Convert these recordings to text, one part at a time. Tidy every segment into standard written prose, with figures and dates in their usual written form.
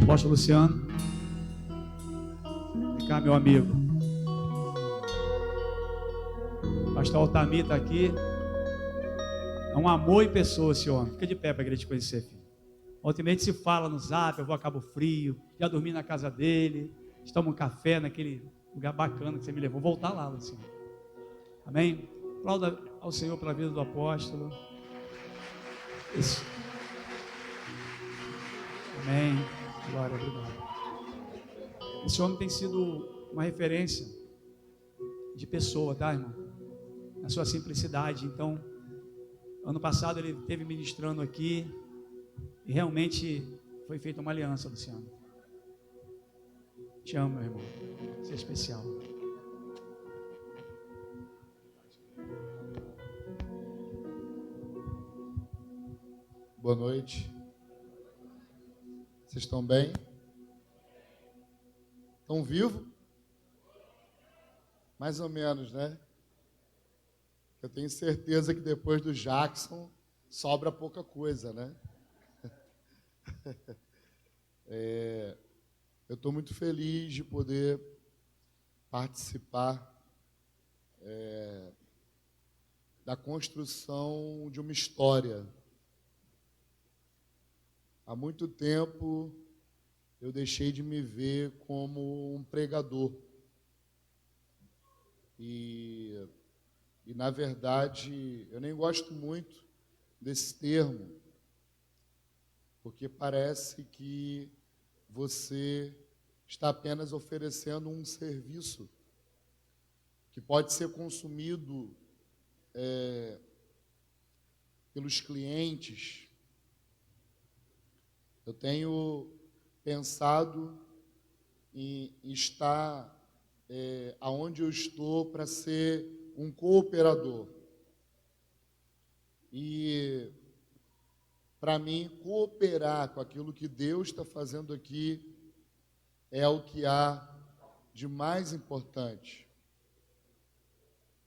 Pastor Luciano, vem cá, meu amigo. Pastor Altamir está aqui. É um amor em pessoa esse homem. Fica de pé para a igreja te conhecer, filho. Ultimamente se fala no zap, eu vou a Cabo Frio, já dormi na casa dele, toma um café naquele lugar bacana que você me levou. Vou voltar lá, Luciano. Amém? Aplauda ao Senhor pela vida do apóstolo. Isso. Amém. Glória, obrigado. Esse homem tem sido uma referência de pessoa, tá, irmão? Na sua simplicidade. Então, ano passado ele esteve ministrando aqui e realmente foi feita uma aliança, Luciano. Te amo, meu irmão. Você é especial. Boa noite. Vocês estão bem? Estão vivos? Mais ou menos, né? Eu tenho certeza que depois do Jackson sobra pouca coisa, né? Eu estou muito feliz de poder participar da construção de uma história. Há muito tempo eu deixei de me ver como um pregador. E na verdade, eu nem gosto muito desse termo, porque parece que você está apenas oferecendo um serviço que pode ser consumido pelos clientes. Eu tenho pensado em estar aonde eu estou para ser um cooperador. E, para mim, cooperar com aquilo que Deus está fazendo aqui é o que há de mais importante.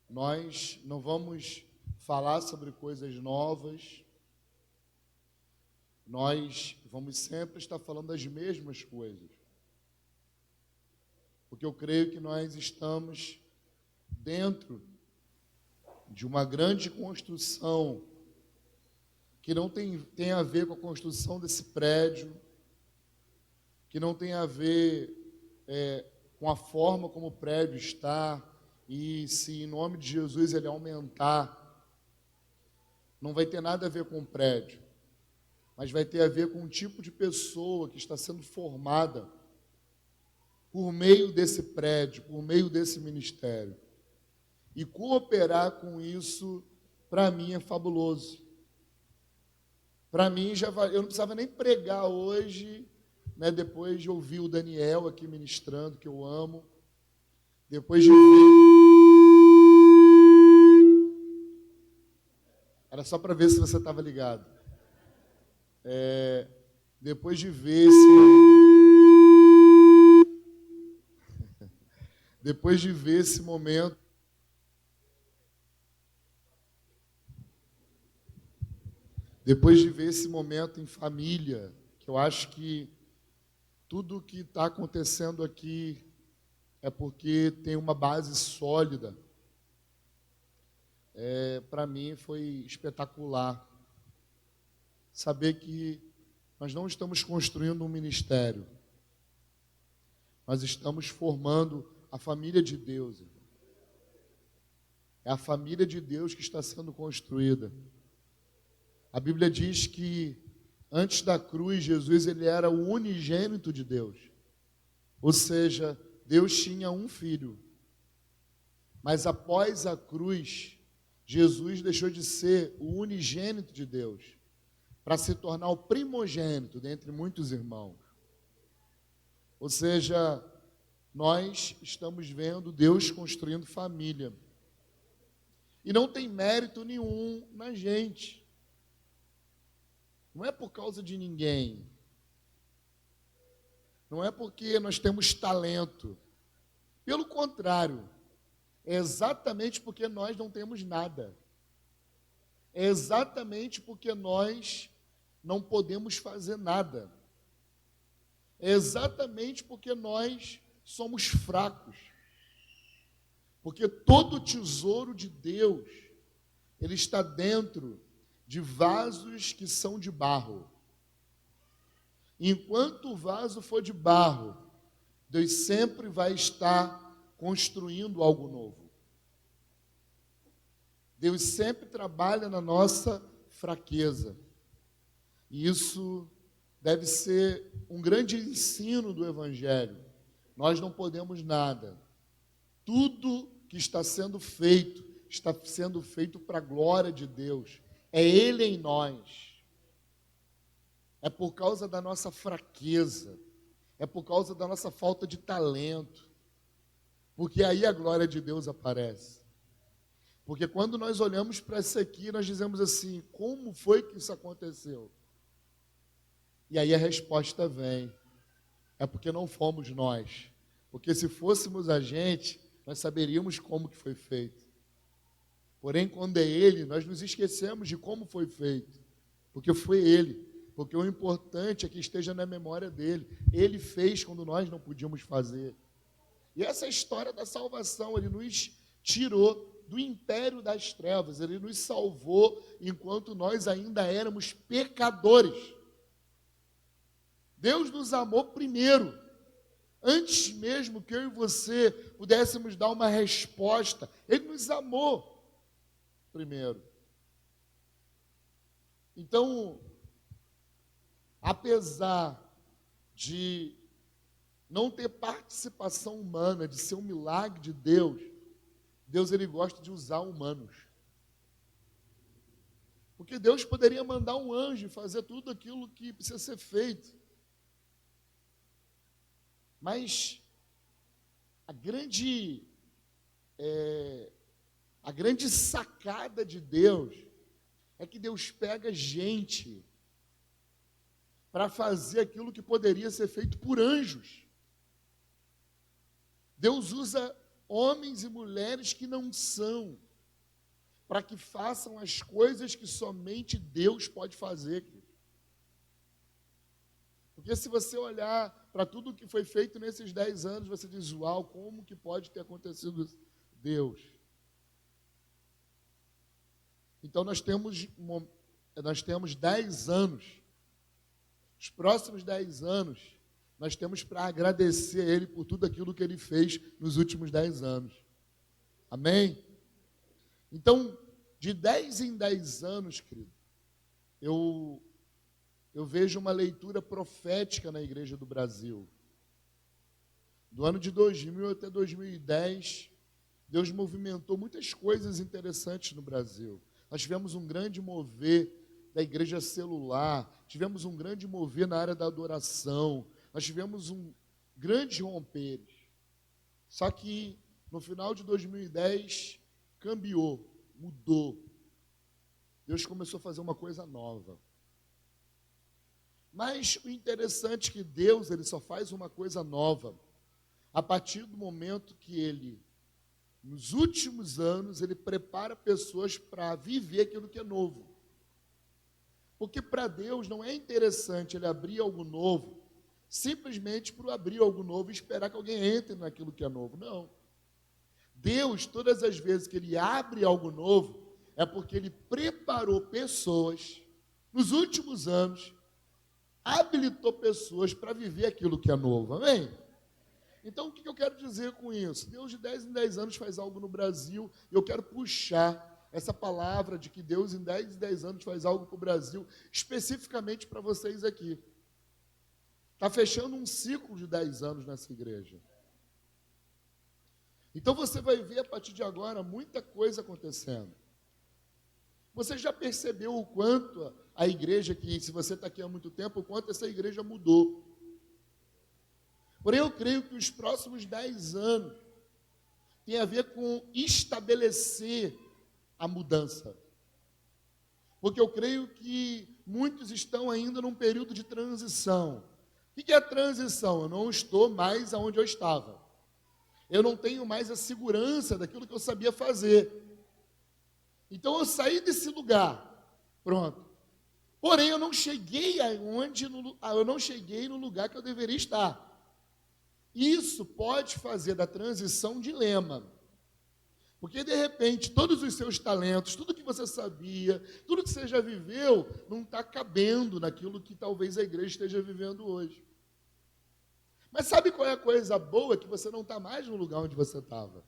Nós não vamos falar sobre coisas novas, nós vamos sempre estar falando das mesmas coisas. Porque eu creio que nós estamos dentro de uma grande construção que não tem a ver com a construção desse prédio, que não tem a ver com a forma como o prédio está, e se em nome de Jesus ele aumentar, não vai ter nada a ver com o prédio, mas vai ter a ver com o tipo de pessoa que está sendo formada por meio desse prédio, por meio desse ministério. E cooperar com isso, para mim, é fabuloso. Para mim, eu não precisava nem pregar hoje, né, depois de ouvir o Daniel aqui ministrando, que eu amo, depois de ver... Era só para ver se você estava ligado. Depois de ver esse momento, depois de ver esse momento em família, que eu acho que tudo o que está acontecendo aqui é porque tem uma base sólida. Para mim foi espetacular saber que nós não estamos construindo um ministério, nós estamos formando a família de Deus. É a família de Deus que está sendo construída. A Bíblia diz que antes da cruz, Jesus ele era o unigênito de Deus. Ou seja, Deus tinha um filho. Mas após a cruz, Jesus deixou de ser o unigênito de Deus para se tornar o primogênito dentre muitos irmãos. Ou seja, nós estamos vendo Deus construindo família. E não tem mérito nenhum na gente. Não é por causa de ninguém. Não é porque nós temos talento. Pelo contrário, é exatamente porque nós não temos nada. É exatamente porque nós não podemos fazer nada. é exatamente porque nós somos fracos. Porque todo tesouro de Deus, ele está dentro de vasos que são de barro. Enquanto o vaso for de barro, Deus sempre vai estar construindo algo novo. Deus sempre trabalha na nossa fraqueza. E isso deve ser um grande ensino do Evangelho. Nós não podemos nada. Tudo que está sendo feito para a glória de Deus. É Ele em nós. É por causa da nossa fraqueza. É por causa da nossa falta de talento. Porque aí a glória de Deus aparece. Porque quando nós olhamos para isso aqui, nós dizemos assim, como foi que isso aconteceu? E aí a resposta vem, é porque não fomos nós. Porque se fôssemos a gente, nós saberíamos como que foi feito. Porém, quando é Ele, nós nos esquecemos de como foi feito. Porque foi Ele. Porque o importante é que esteja na memória dEle. Ele fez quando nós não podíamos fazer. E essa é a história da salvação. Ele nos tirou do império das trevas. Ele nos salvou enquanto nós ainda éramos pecadores. Deus nos amou primeiro. Antes mesmo que eu e você pudéssemos dar uma resposta, Ele nos amou primeiro. Então, apesar de não ter participação humana, de ser um milagre de Deus, Deus ele gosta de usar humanos. Porque Deus poderia mandar um anjo e fazer tudo aquilo que precisa ser feito. Mas a grande sacada de Deus é que Deus pega gente para fazer aquilo que poderia ser feito por anjos. Deus usa homens e mulheres que não são, para que façam as coisas que somente Deus pode fazer. Porque se você olhar para tudo que foi feito nesses 10 anos, você diz, uau, como que pode ter acontecido isso? Deus. Então nós temos 10 anos. Os próximos 10 anos, nós temos para agradecer a Ele por tudo aquilo que Ele fez nos últimos 10 anos. Amém? Então, de 10 em 10 anos, querido, eu vejo uma leitura profética na Igreja do Brasil. Do ano de 2000 até 2010, Deus movimentou muitas coisas interessantes no Brasil. Nós tivemos um grande mover da igreja celular, tivemos um grande mover na área da adoração, nós tivemos um grande romper. Só que no final de 2010, cambiou, mudou. Deus começou a fazer uma coisa nova. Mas o interessante é que Deus ele só faz uma coisa nova a partir do momento que Ele, nos últimos anos, Ele prepara pessoas para viver aquilo que é novo. Porque para Deus não é interessante Ele abrir algo novo, simplesmente por abrir algo novo e esperar que alguém entre naquilo que é novo. Não. Deus, todas as vezes que Ele abre algo novo, é porque Ele preparou pessoas, nos últimos anos, habilitou pessoas para viver aquilo que é novo, amém? Então, o que eu quero dizer com isso? Deus de 10 em 10 anos faz algo no Brasil, e eu quero puxar essa palavra de que Deus em 10 em 10 anos faz algo para o Brasil, especificamente para vocês aqui. Está fechando um ciclo de 10 anos nessa igreja. Então, você vai ver a partir de agora muita coisa acontecendo. Você já percebeu o quanto a igreja, que se você está aqui há muito tempo, o quanto essa igreja mudou. Porém, eu creio que os próximos 10 anos tem a ver com estabelecer a mudança. Porque eu creio que muitos estão ainda num período de transição. O que é a transição? Eu não estou mais aonde eu estava. Eu não tenho mais a segurança daquilo que eu sabia fazer. Então eu saí desse lugar, pronto. Porém, eu não cheguei no lugar que eu deveria estar. Isso pode fazer da transição um dilema. Porque, de repente, todos os seus talentos, tudo que você sabia, tudo que você já viveu, não está cabendo naquilo que talvez a igreja esteja vivendo hoje. Mas sabe qual é a coisa boa? Que você não está mais no lugar onde você estava.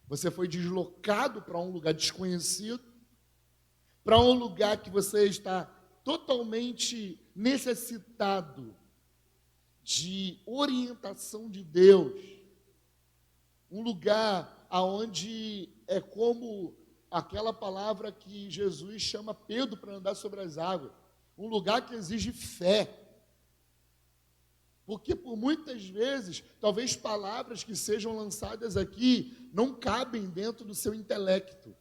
Você foi deslocado para um lugar desconhecido, para um lugar que você está totalmente necessitado de orientação de Deus. Um lugar aonde é como aquela palavra que Jesus chama Pedro para andar sobre as águas. Um lugar que exige fé. Porque por muitas vezes, talvez palavras que sejam lançadas aqui não cabem dentro do seu intelecto.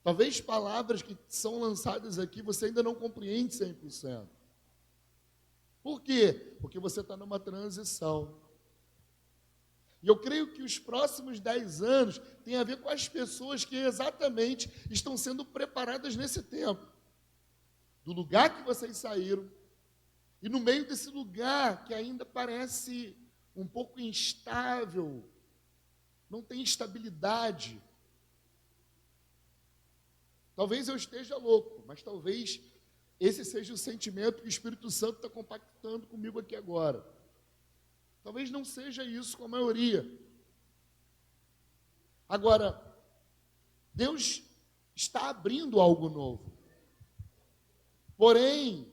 Talvez palavras que são lançadas aqui você ainda não compreende 100%. Por quê? Porque você está numa transição. E eu creio que os próximos 10 anos têm a ver com as pessoas que exatamente estão sendo preparadas nesse tempo. Do lugar que vocês saíram, e no meio desse lugar que ainda parece um pouco instável, não tem estabilidade. Talvez eu esteja louco, mas talvez esse seja o sentimento que o Espírito Santo está compactando comigo aqui agora. Talvez não seja isso com a maioria. Agora, Deus está abrindo algo novo. Porém,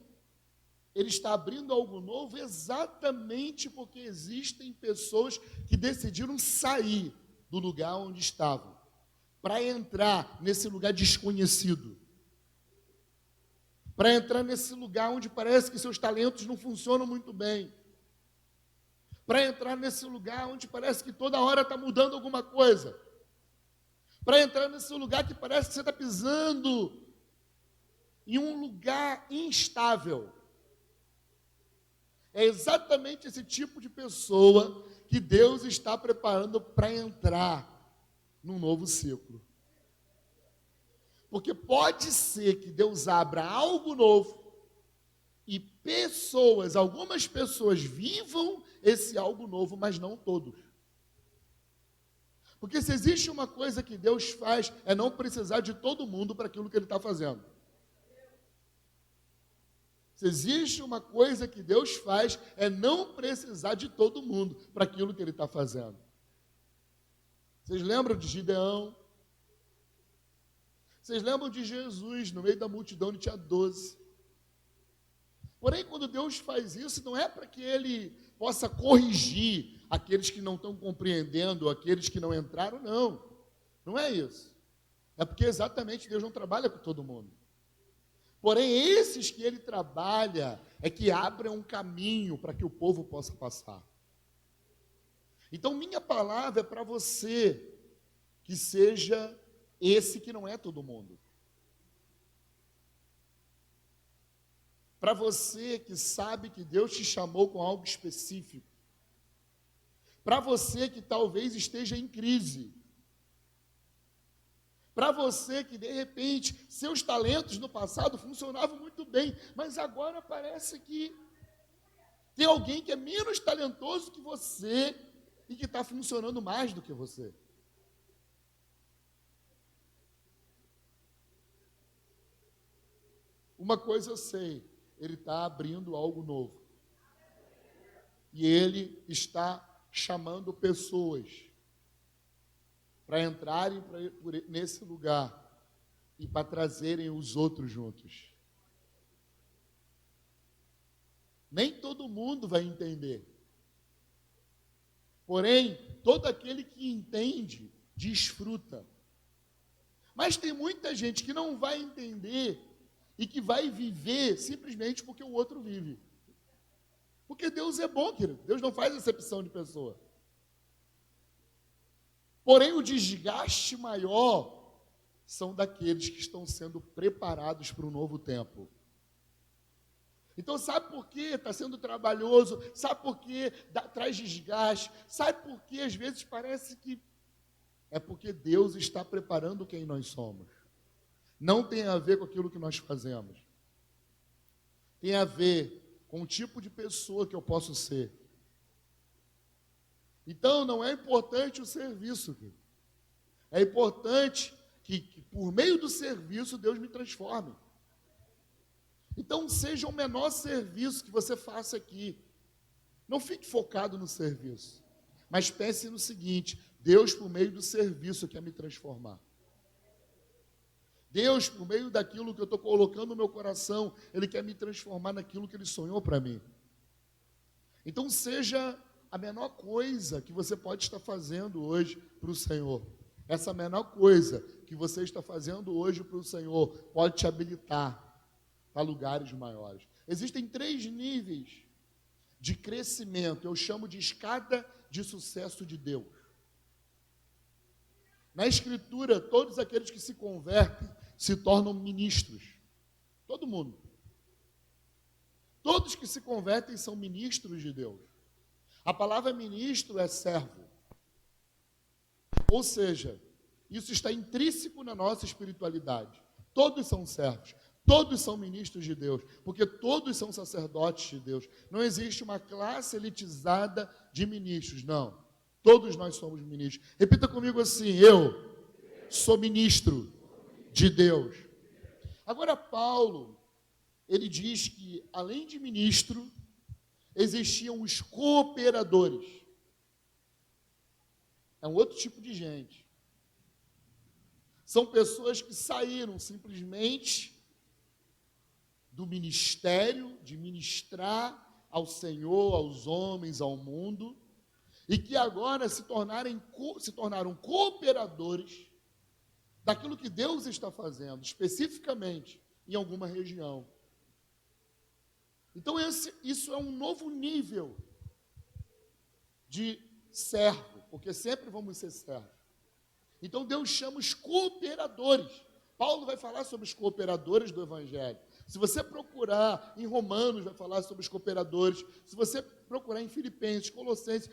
Ele está abrindo algo novo exatamente porque existem pessoas que decidiram sair do lugar onde estavam, para entrar nesse lugar desconhecido, para entrar nesse lugar onde parece que seus talentos não funcionam muito bem, para entrar nesse lugar onde parece que toda hora está mudando alguma coisa, para entrar nesse lugar que parece que você está pisando em um lugar instável. É exatamente esse tipo de pessoa que Deus está preparando para entrar num novo ciclo. Porque pode ser que Deus abra algo novo e algumas pessoas vivam esse algo novo, mas não todos. Porque se existe uma coisa que Deus faz, é não precisar de todo mundo para aquilo que Ele está fazendo. Se existe uma coisa que Deus faz, é não precisar de todo mundo para aquilo que Ele está fazendo. Vocês lembram de Gideão? Vocês lembram de Jesus, no meio da multidão, ele tinha 12. Porém, quando Deus faz isso, não é para que Ele possa corrigir aqueles que não estão compreendendo, aqueles que não entraram, não. Não é isso. É porque exatamente Deus não trabalha com todo mundo. Porém, esses que Ele trabalha é que abrem um caminho para que o povo possa passar. Então, minha palavra é para você que seja esse que não é todo mundo. Para você que sabe que Deus te chamou com algo específico. Para você que talvez esteja em crise. Para você que, de repente, seus talentos no passado funcionavam muito bem, mas agora parece que tem alguém que é menos talentoso que você e que está funcionando mais do que você. Uma coisa eu sei, Ele está abrindo algo novo. E Ele está chamando pessoas para entrarem nesse lugar e para trazerem os outros juntos. Nem todo mundo vai entender. Porém, todo aquele que entende, desfruta. Mas tem muita gente que não vai entender e que vai viver simplesmente porque o outro vive. Porque Deus é bom, querido. Deus não faz acepção de pessoa. Porém, o desgaste maior são daqueles que estão sendo preparados para um novo tempo. Então, sabe por que está sendo trabalhoso? Sabe por que traz desgaste? Sabe por que às vezes parece que é porque Deus está preparando quem nós somos. Não tem a ver com aquilo que nós fazemos. tem a ver com o tipo de pessoa que eu posso ser. Então, não é importante o serviço, querido. É importante que por meio do serviço, Deus me transforme. Então, seja o menor serviço que você faça aqui. Não fique focado no serviço, mas pense no seguinte: Deus, por meio do serviço, quer me transformar. Deus, por meio daquilo que eu estou colocando no meu coração, Ele quer me transformar naquilo que Ele sonhou para mim. Então, seja a menor coisa que você pode estar fazendo hoje para o Senhor. Essa menor coisa que você está fazendo hoje para o Senhor pode te habilitar para lugares maiores. Existem 3 níveis de crescimento, eu chamo de escada de sucesso de Deus. Na Escritura, todos aqueles que se convertem se tornam ministros. Todo mundo. Todos que se convertem são ministros de Deus. A palavra ministro é servo. Ou seja, isso está intrínseco na nossa espiritualidade. Todos são servos. Todos são ministros de Deus, porque todos são sacerdotes de Deus. Não existe uma classe elitizada de ministros, não. Todos nós somos ministros. Repita comigo assim: eu sou ministro de Deus. Agora, Paulo, ele diz que, além de ministro, existiam os cooperadores. É um outro tipo de gente. São pessoas que saíram simplesmente do ministério, de ministrar ao Senhor, aos homens, ao mundo, e que agora se tornaram cooperadores daquilo que Deus está fazendo, especificamente em alguma região. Então, isso é um novo nível de servo, porque sempre vamos ser servos. Então, Deus chama os cooperadores. Paulo vai falar sobre os cooperadores do Evangelho. Se você procurar em Romanos, vai falar sobre os cooperadores. Se você procurar em Filipenses, Colossenses,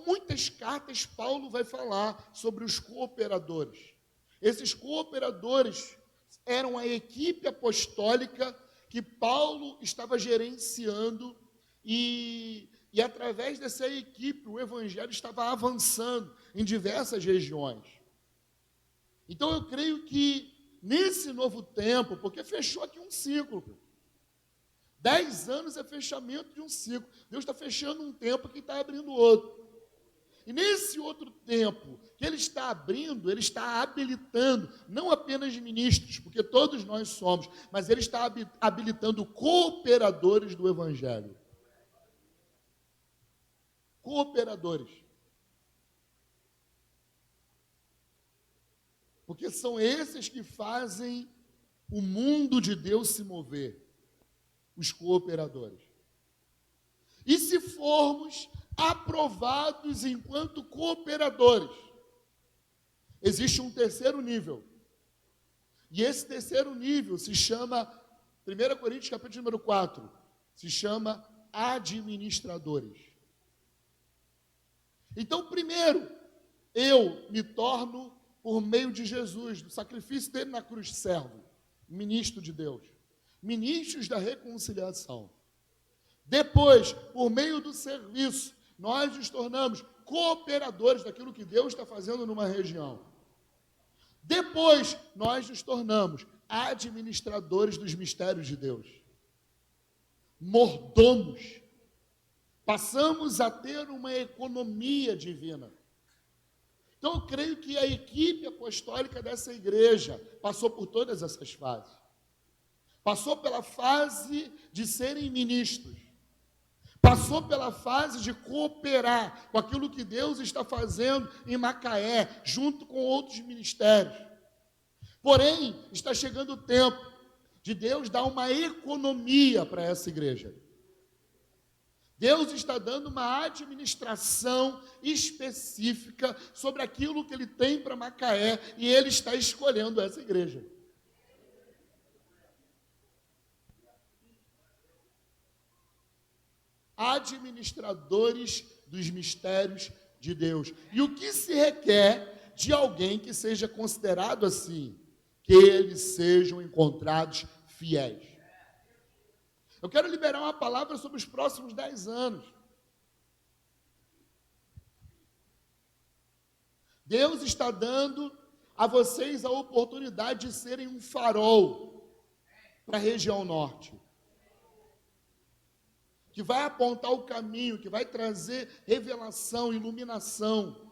muitas cartas, Paulo vai falar sobre os cooperadores. Esses cooperadores eram a equipe apostólica que Paulo estava gerenciando e através dessa equipe o Evangelho estava avançando em diversas regiões. Então eu creio que nesse novo tempo, porque fechou aqui um ciclo. 10 anos é fechamento de um ciclo. Deus está fechando um tempo que está abrindo outro. E nesse outro tempo que Ele está abrindo, Ele está habilitando, não apenas ministros, porque todos nós somos, mas Ele está habilitando cooperadores do Evangelho. Cooperadores. Porque são esses que fazem o mundo de Deus se mover, os cooperadores. E se formos aprovados enquanto cooperadores, existe um terceiro nível. E esse terceiro nível se chama, 1 Coríntios capítulo número 4, se chama administradores. Então, primeiro, eu me torno, por meio de Jesus, do sacrifício dele na cruz, servo, ministro de Deus, ministros da reconciliação. Depois, por meio do serviço, nós nos tornamos cooperadores daquilo que Deus está fazendo numa região. Depois, nós nos tornamos administradores dos mistérios de Deus, mordomos. Passamos a ter uma economia divina. Então, eu creio que a equipe apostólica dessa igreja passou por todas essas fases. Passou pela fase de serem ministros. Passou pela fase de cooperar com aquilo que Deus está fazendo em Macaé, junto com outros ministérios. Porém, está chegando o tempo de Deus dar uma economia para essa igreja. Deus está dando uma administração específica sobre aquilo que Ele tem para Macaé e Ele está escolhendo essa igreja. Administradores dos mistérios de Deus. E o que se requer de alguém que seja considerado assim? Que eles sejam encontrados fiéis. Eu quero liberar uma palavra sobre os próximos 10 anos. Deus está dando a vocês a oportunidade de serem um farol para a região norte, que vai apontar o caminho, que vai trazer revelação, iluminação.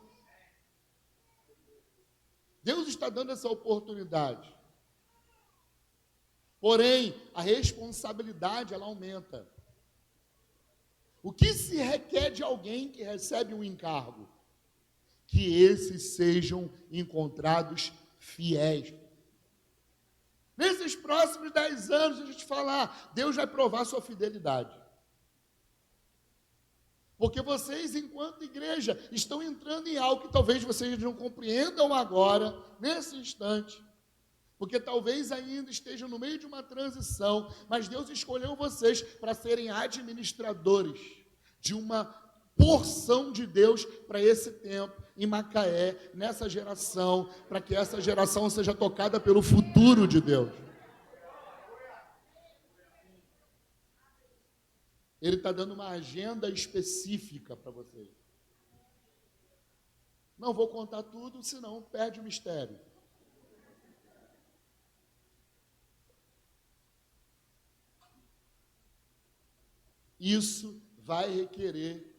Deus está dando essa oportunidade. Porém, a responsabilidade, ela aumenta. O que se requer de alguém que recebe um encargo? Que esses sejam encontrados fiéis. Nesses próximos 10 anos, a gente falar, Deus vai provar sua fidelidade. Porque vocês, enquanto igreja, estão entrando em algo que talvez vocês não compreendam agora, nesse instante. Porque talvez ainda estejam no meio de uma transição, mas Deus escolheu vocês para serem administradores de uma porção de Deus para esse tempo, em Macaé, nessa geração, para que essa geração seja tocada pelo futuro de Deus. Ele está dando uma agenda específica para vocês. Não vou contar tudo, senão perde o mistério. Isso vai requerer,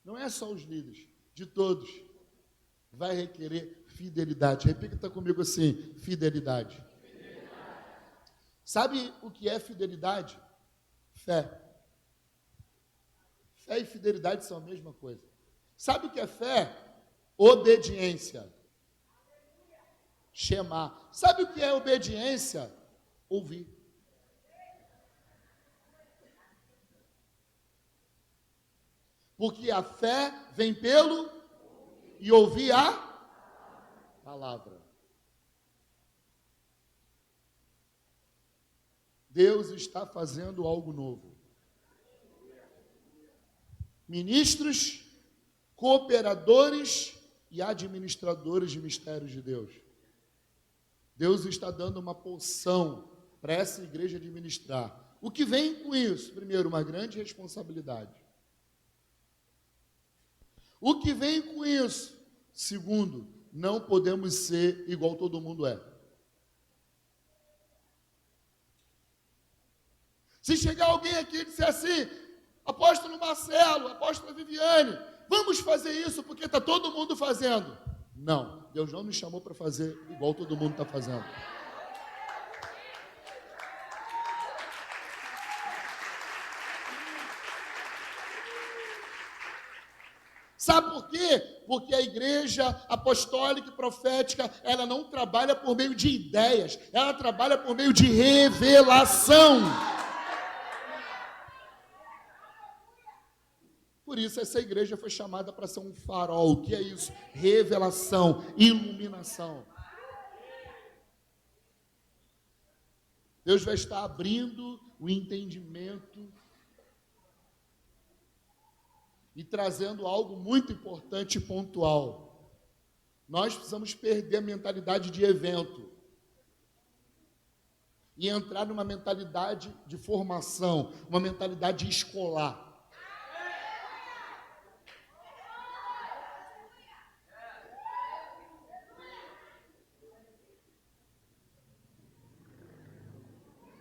não é só os líderes, de todos, vai requerer fidelidade. Repita comigo assim, fidelidade. Sabe o que é fidelidade? Fé. Fé e fidelidade são a mesma coisa. Sabe o que é fé? Obediência. Shema. Sabe o que é obediência? Ouvir. Porque a fé vem pelo e ouvir a palavra. Deus está fazendo algo novo. Ministros, cooperadores e administradores de mistérios de Deus. Deus está dando uma porção para essa igreja administrar. O que vem com isso? Primeiro, uma grande responsabilidade. O que vem com isso? Segundo, não podemos ser igual todo mundo é. Se chegar alguém aqui e disser assim, apóstolo Marcelo, apóstolo Viviane, vamos fazer isso porque está todo mundo fazendo. Não, Deus não me chamou para fazer igual todo mundo está fazendo. Sabe por quê? Porque a igreja apostólica e profética, ela não trabalha por meio de ideias, ela trabalha por meio de revelação. Por isso essa igreja foi chamada para ser um farol. O que é isso? Revelação, iluminação. Deus vai estar abrindo o entendimento e trazendo algo muito importante e pontual. Nós precisamos perder a mentalidade de evento e entrar numa mentalidade de formação, uma mentalidade escolar.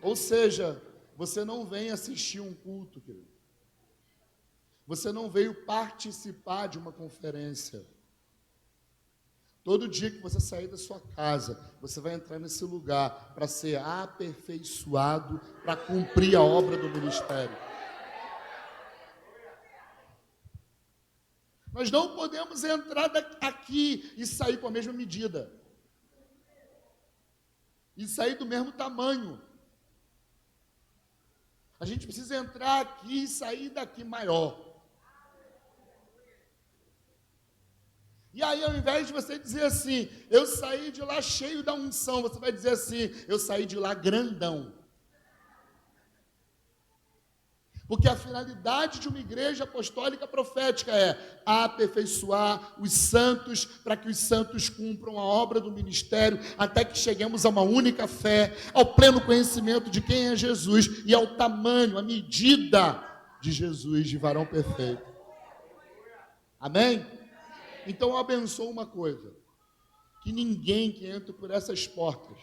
Ou seja, você não vem assistir um culto, querido. Você não veio participar de uma conferência. Todo dia que você sair da sua casa, você vai entrar nesse lugar para ser aperfeiçoado, para cumprir a obra do ministério. Nós não podemos entrar aqui e sair com a mesma medida. E sair do mesmo tamanho. A gente precisa entrar aqui e sair daqui maior. E aí, ao invés de você dizer assim, eu saí de lá cheio da unção, você vai dizer assim, eu saí de lá grandão. Porque a finalidade de uma igreja apostólica profética é aperfeiçoar os santos, para que os santos cumpram a obra do ministério, até que cheguemos a uma única fé, ao pleno conhecimento de quem é Jesus e ao tamanho, à medida de Jesus, de varão perfeito. Amém? Então eu abençoo uma coisa, que ninguém que entre por essas portas,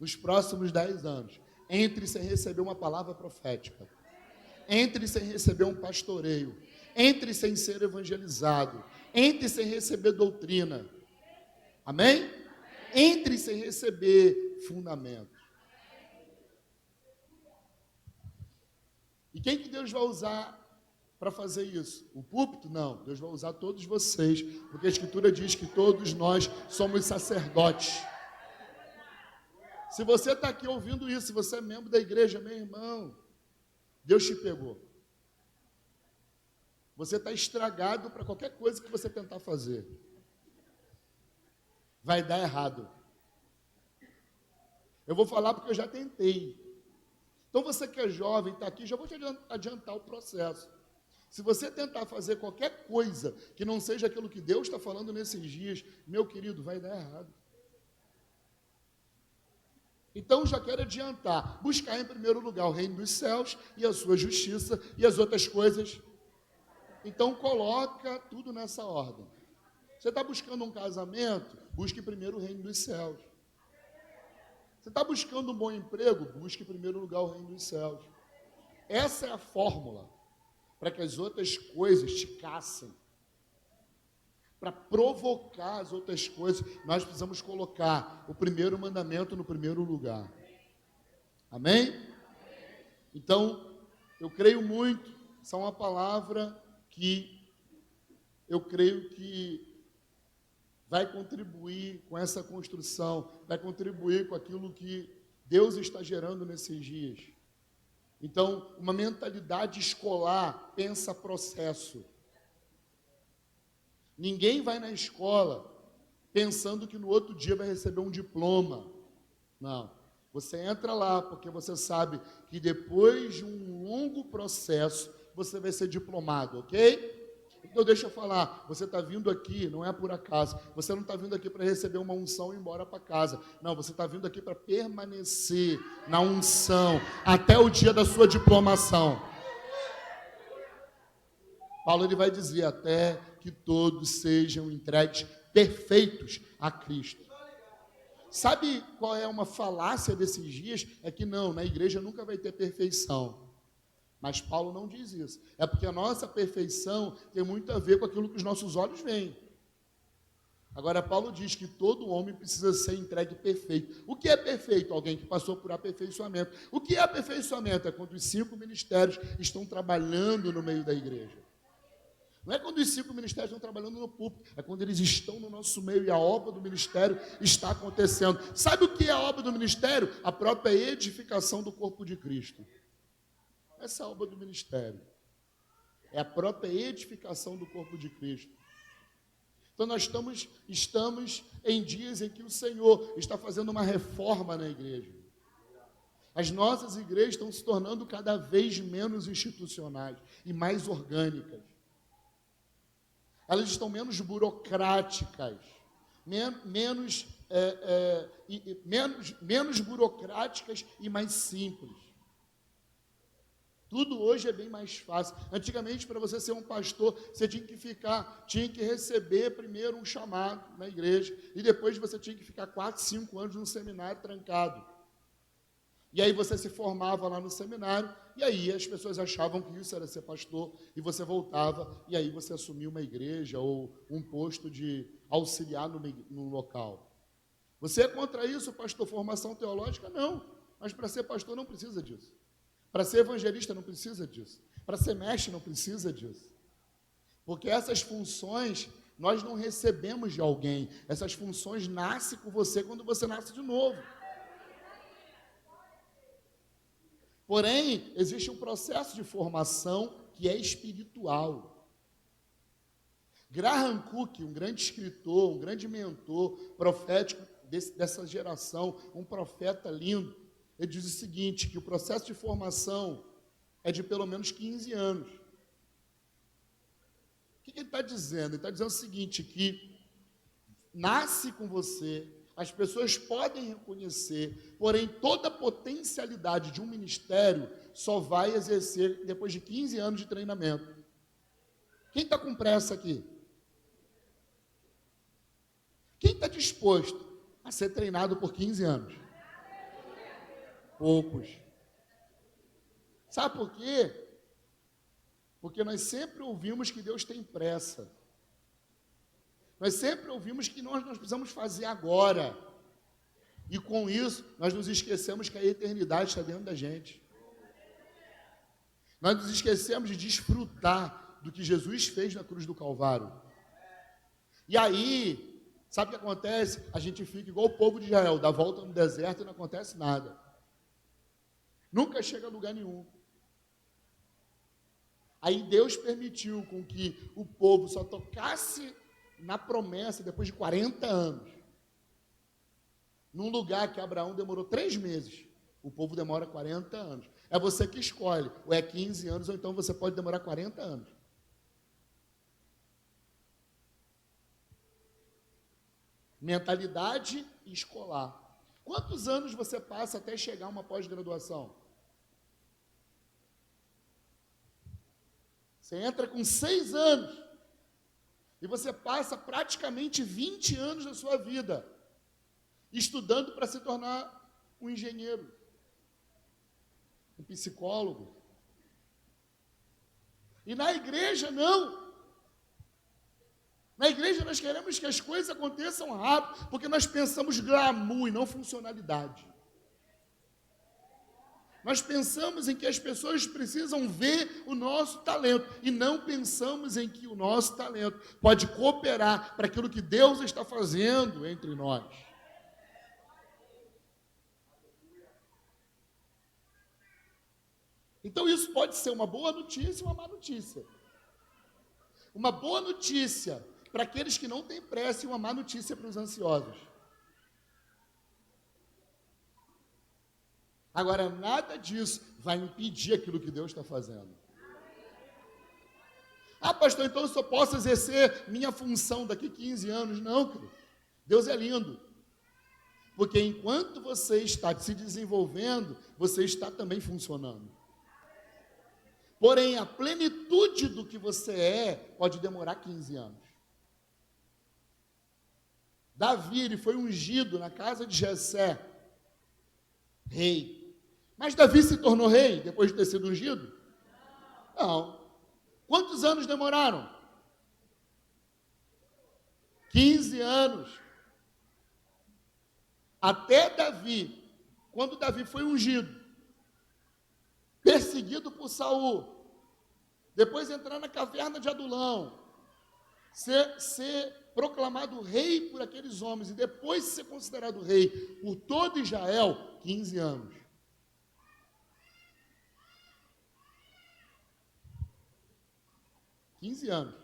nos próximos 10 anos, entre sem receber uma palavra profética, entre sem receber um pastoreio, entre sem ser evangelizado, entre sem receber doutrina, amém? Entre sem receber fundamento. E quem que Deus vai usar para fazer isso? O púlpito? Não, Deus vai usar todos vocês, porque a Escritura diz que todos nós somos sacerdotes. Se você está aqui ouvindo isso, se você é membro da igreja, meu irmão, Deus te pegou. Você está estragado para qualquer coisa que você tentar fazer. Vai dar errado. Eu vou falar porque eu já tentei. Então você que é jovem, está aqui, já vou te adiantar o processo. Se você tentar fazer qualquer coisa que não seja aquilo que Deus está falando nesses dias, meu querido, vai dar errado. Então, já quero adiantar, buscar em primeiro lugar o reino dos céus e a sua justiça e as outras coisas. Então, coloca tudo nessa ordem. Você está buscando um casamento? Busque primeiro o reino dos céus. Você está buscando um bom emprego? Busque em primeiro lugar o reino dos céus. Essa é a fórmula para que as outras coisas te caçem. Para provocar as outras coisas, nós precisamos colocar o primeiro mandamento no primeiro lugar. Amém? Então, eu creio muito, essa é uma palavra que eu creio que vai contribuir com essa construção, vai contribuir com aquilo que Deus está gerando nesses dias. Então, uma mentalidade escolar pensa processo. Ninguém vai na escola pensando que no outro dia vai receber um diploma. Não. Você entra lá porque você sabe que depois de um longo processo, você vai ser diplomado, ok? Então deixa eu falar, você está vindo aqui, não é por acaso, você não está vindo aqui para receber uma unção e ir embora para casa. Não, você está vindo aqui para permanecer na unção até o dia da sua diplomação. Paulo ele vai dizer até que todos sejam entregues perfeitos a Cristo. Sabe qual é uma falácia desses dias? É que não, na igreja nunca vai ter perfeição. Mas Paulo não diz isso. É porque a nossa perfeição tem muito a ver com aquilo que os nossos olhos veem. Agora, Paulo diz que todo homem precisa ser entregue perfeito. O que é perfeito? Alguém que passou por aperfeiçoamento. O que é aperfeiçoamento? É quando os 5 ministérios estão trabalhando no meio da igreja. Não é quando os 5 ministérios estão trabalhando no púlpito, é quando eles estão no nosso meio e a obra do ministério está acontecendo. Sabe o que é a obra do ministério? A própria edificação do corpo de Cristo. Essa é a obra do ministério. É a própria edificação do corpo de Cristo. Então nós estamos em dias em que o Senhor está fazendo uma reforma na igreja. As nossas igrejas estão se tornando cada vez menos institucionais e mais orgânicas. Elas estão menos burocráticas, menos burocráticas e mais simples. Tudo hoje é bem mais fácil. Antigamente, para você ser um pastor, você tinha que receber primeiro um chamado na igreja, e depois você tinha que ficar 4, 5 anos num seminário trancado. E aí você se formava lá no seminário, e aí as pessoas achavam que isso era ser pastor, e você voltava, e aí você assumia uma igreja ou um posto de auxiliar no local. Você é contra isso, pastor? Formação teológica? Não. Mas para ser pastor não precisa disso. Para ser evangelista não precisa disso. Para ser mestre não precisa disso. Porque essas funções nós não recebemos de alguém. Essas funções nascem com você quando você nasce de novo. Porém, existe um processo de formação que é espiritual. Graham Cooke, um grande escritor, um grande mentor profético dessa geração, um profeta lindo, ele diz o seguinte, que o processo de formação é de pelo menos 15 anos. O que ele está dizendo? Ele está dizendo o seguinte, que nasce com você, as pessoas podem reconhecer, porém toda a potencialidade de um ministério só vai exercer depois de 15 anos de treinamento. Quem está com pressa aqui? Quem está disposto a ser treinado por 15 anos? Poucos. Sabe por quê? Porque nós sempre ouvimos que Deus tem pressa. Nós sempre ouvimos que nós precisamos fazer agora. E com isso, nós nos esquecemos que a eternidade está dentro da gente. Nós nos esquecemos de desfrutar do que Jesus fez na cruz do Calvário. E aí, sabe o que acontece? A gente fica igual o povo de Israel, dá volta no deserto e não acontece nada. Nunca chega a lugar nenhum. Aí Deus permitiu com que o povo só tocasse na promessa depois de 40 anos. Num lugar que Abraão demorou 3 meses, o povo demora 40 anos. É você que escolhe, ou é 15 anos, ou então você pode demorar 40 anos. Mentalidade escolar. Quantos anos você passa até chegar a uma pós-graduação? Você entra com 6 anos e você passa praticamente 20 anos da sua vida estudando para se tornar um engenheiro, um psicólogo. E na igreja, não. Na igreja nós queremos que as coisas aconteçam rápido, porque nós pensamos glamour e não funcionalidade. Nós pensamos em que as pessoas precisam ver o nosso talento e não pensamos em que o nosso talento pode cooperar para aquilo que Deus está fazendo entre nós. Então isso pode ser uma boa notícia e uma má notícia. Uma boa notícia para aqueles que não têm pressa e uma má notícia para os ansiosos. Agora, nada disso vai impedir aquilo que Deus está fazendo. Ah, pastor, então eu só posso exercer minha função daqui 15 anos. Não, querido. Deus é lindo. Porque enquanto você está se desenvolvendo, você está também funcionando. Porém, a plenitude do que você é pode demorar 15 anos. Davi, ele foi ungido na casa de Jessé, rei. Mas Davi se tornou rei depois de ter sido ungido? Não. Quantos anos demoraram? 15 anos. Até Davi, quando Davi foi ungido, perseguido por Saul, depois entrar na caverna de Adulão, ser proclamado rei por aqueles homens, e depois ser considerado rei por todo Israel, 15 anos. 15 anos.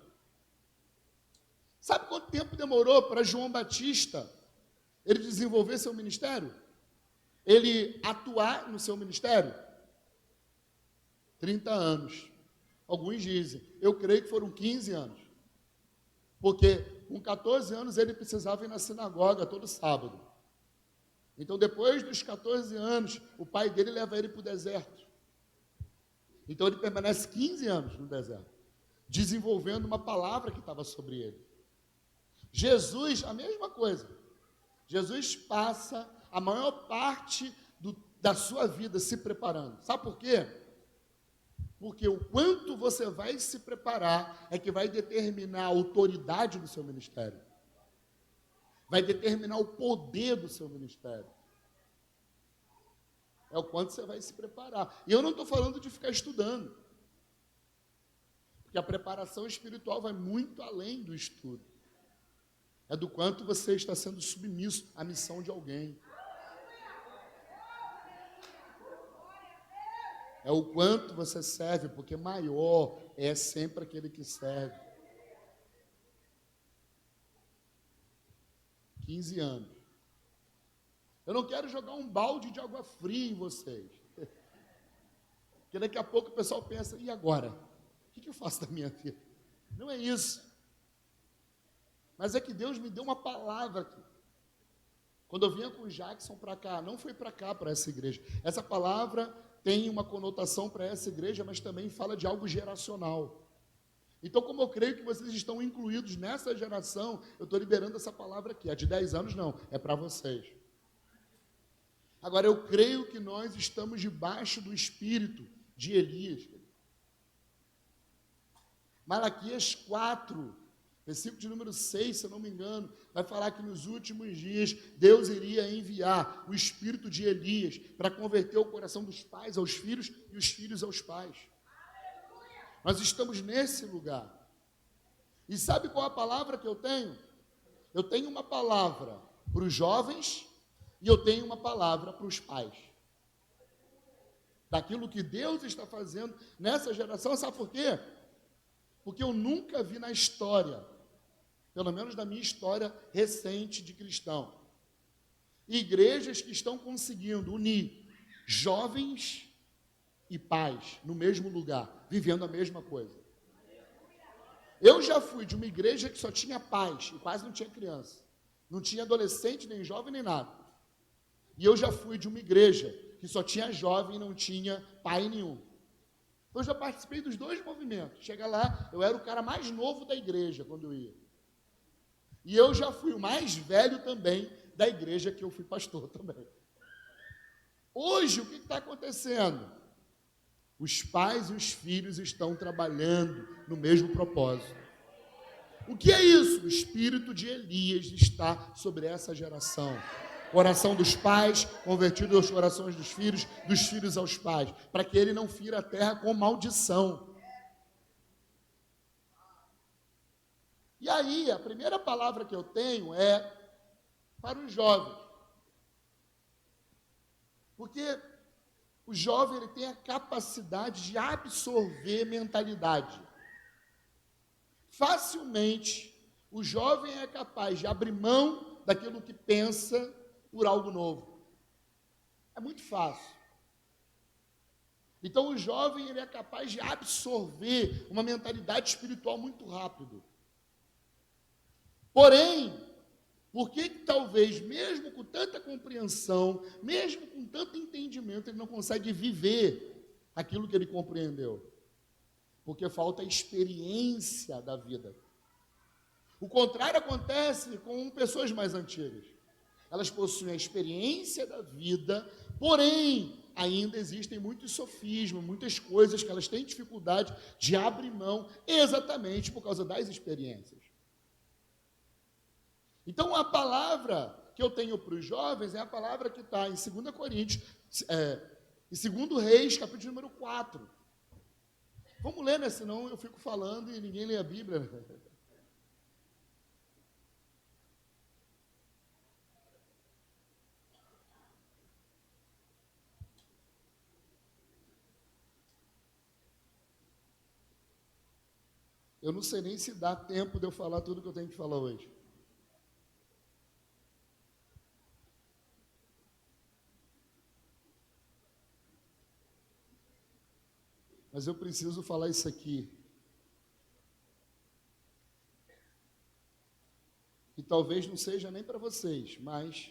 Sabe quanto tempo demorou para João Batista ele desenvolver seu ministério? Ele atuar no seu ministério? 30 anos. Alguns dizem, eu creio que foram 15 anos. Porque com 14 anos ele precisava ir na sinagoga todo sábado. Então depois dos 14 anos, o pai dele leva ele para o deserto. Então ele permanece 15 anos no deserto, desenvolvendo uma palavra que estava sobre ele. Jesus, a mesma coisa. Jesus passa a maior parte da sua vida se preparando. Sabe por quê? Porque o quanto você vai se preparar é que vai determinar a autoridade do seu ministério. Vai determinar o poder do seu ministério. É o quanto você vai se preparar. E eu não estou falando de ficar estudando. Porque a preparação espiritual vai muito além do estudo. É do quanto você está sendo submisso à missão de alguém. É o quanto você serve, porque maior é sempre aquele que serve. 15 anos. Eu não quero jogar um balde de água fria em vocês. Porque daqui a pouco o pessoal pensa, e agora? O que eu faço da minha vida? Não é isso. Mas é que Deus me deu uma palavra aqui. Quando eu vinha com o Jackson para cá, não foi para cá, para essa igreja. Essa palavra tem uma conotação para essa igreja, mas também fala de algo geracional. Então, como eu creio que vocês estão incluídos nessa geração, eu estou liberando essa palavra aqui. A de 10 anos não, é para vocês. Agora, eu creio que nós estamos debaixo do espírito de Elias. Malaquias 4, versículo de número 6, se eu não me engano, vai falar que nos últimos dias Deus iria enviar o espírito de Elias para converter o coração dos pais aos filhos e os filhos aos pais. Nós estamos nesse lugar. E sabe qual a palavra que eu tenho? Eu tenho uma palavra para os jovens e eu tenho uma palavra para os pais. Daquilo que Deus está fazendo nessa geração, sabe por quê? Porque eu nunca vi na história, pelo menos na minha história recente de cristão, igrejas que estão conseguindo unir jovens e pais no mesmo lugar, vivendo a mesma coisa. Eu já fui de uma igreja que só tinha pais e quase não tinha criança, não tinha adolescente, nem jovem, nem nada. E eu já fui de uma igreja que só tinha jovem e não tinha pai nenhum. Eu já participei dos dois movimentos. Chega lá, eu era o cara mais novo da igreja quando eu ia. E eu já fui o mais velho também da igreja que eu fui pastor também. Hoje, o que está acontecendo? Os pais e os filhos estão trabalhando no mesmo propósito. O que é isso? O espírito de Elias está sobre essa geração. Oração dos pais, convertido aos corações dos filhos aos pais, para que ele não fira a terra com maldição. E aí, a primeira palavra que eu tenho é para os jovens. Porque o jovem ele tem a capacidade de absorver mentalidade. Facilmente, o jovem é capaz de abrir mão daquilo que pensa por algo novo. É muito fácil. Então, o jovem ele é capaz de absorver uma mentalidade espiritual muito rápido. Porém, por que talvez, mesmo com tanta compreensão, mesmo com tanto entendimento, ele não consegue viver aquilo que ele compreendeu? Porque falta experiência da vida. O contrário acontece com pessoas mais antigas. Elas possuem a experiência da vida, porém, ainda existem muitos sofismas, muitas coisas que elas têm dificuldade de abrir mão, exatamente por causa das experiências. Então, a palavra que eu tenho para os jovens é a palavra que está em 2 Coríntios, em 2 Reis, capítulo número 4. Vamos ler, né? Senão eu fico falando e ninguém lê a Bíblia. Eu não sei nem se dá tempo de eu falar tudo que eu tenho que falar hoje. Mas eu preciso falar isso aqui. E talvez não seja nem para vocês, mas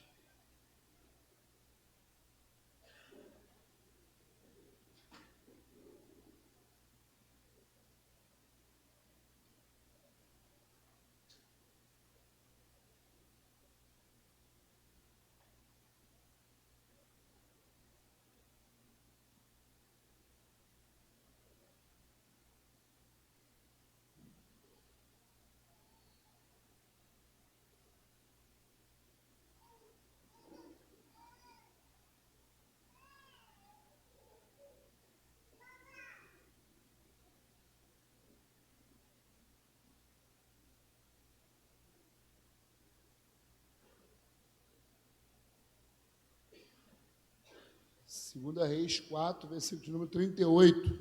Segunda Reis 4, versículo número 38.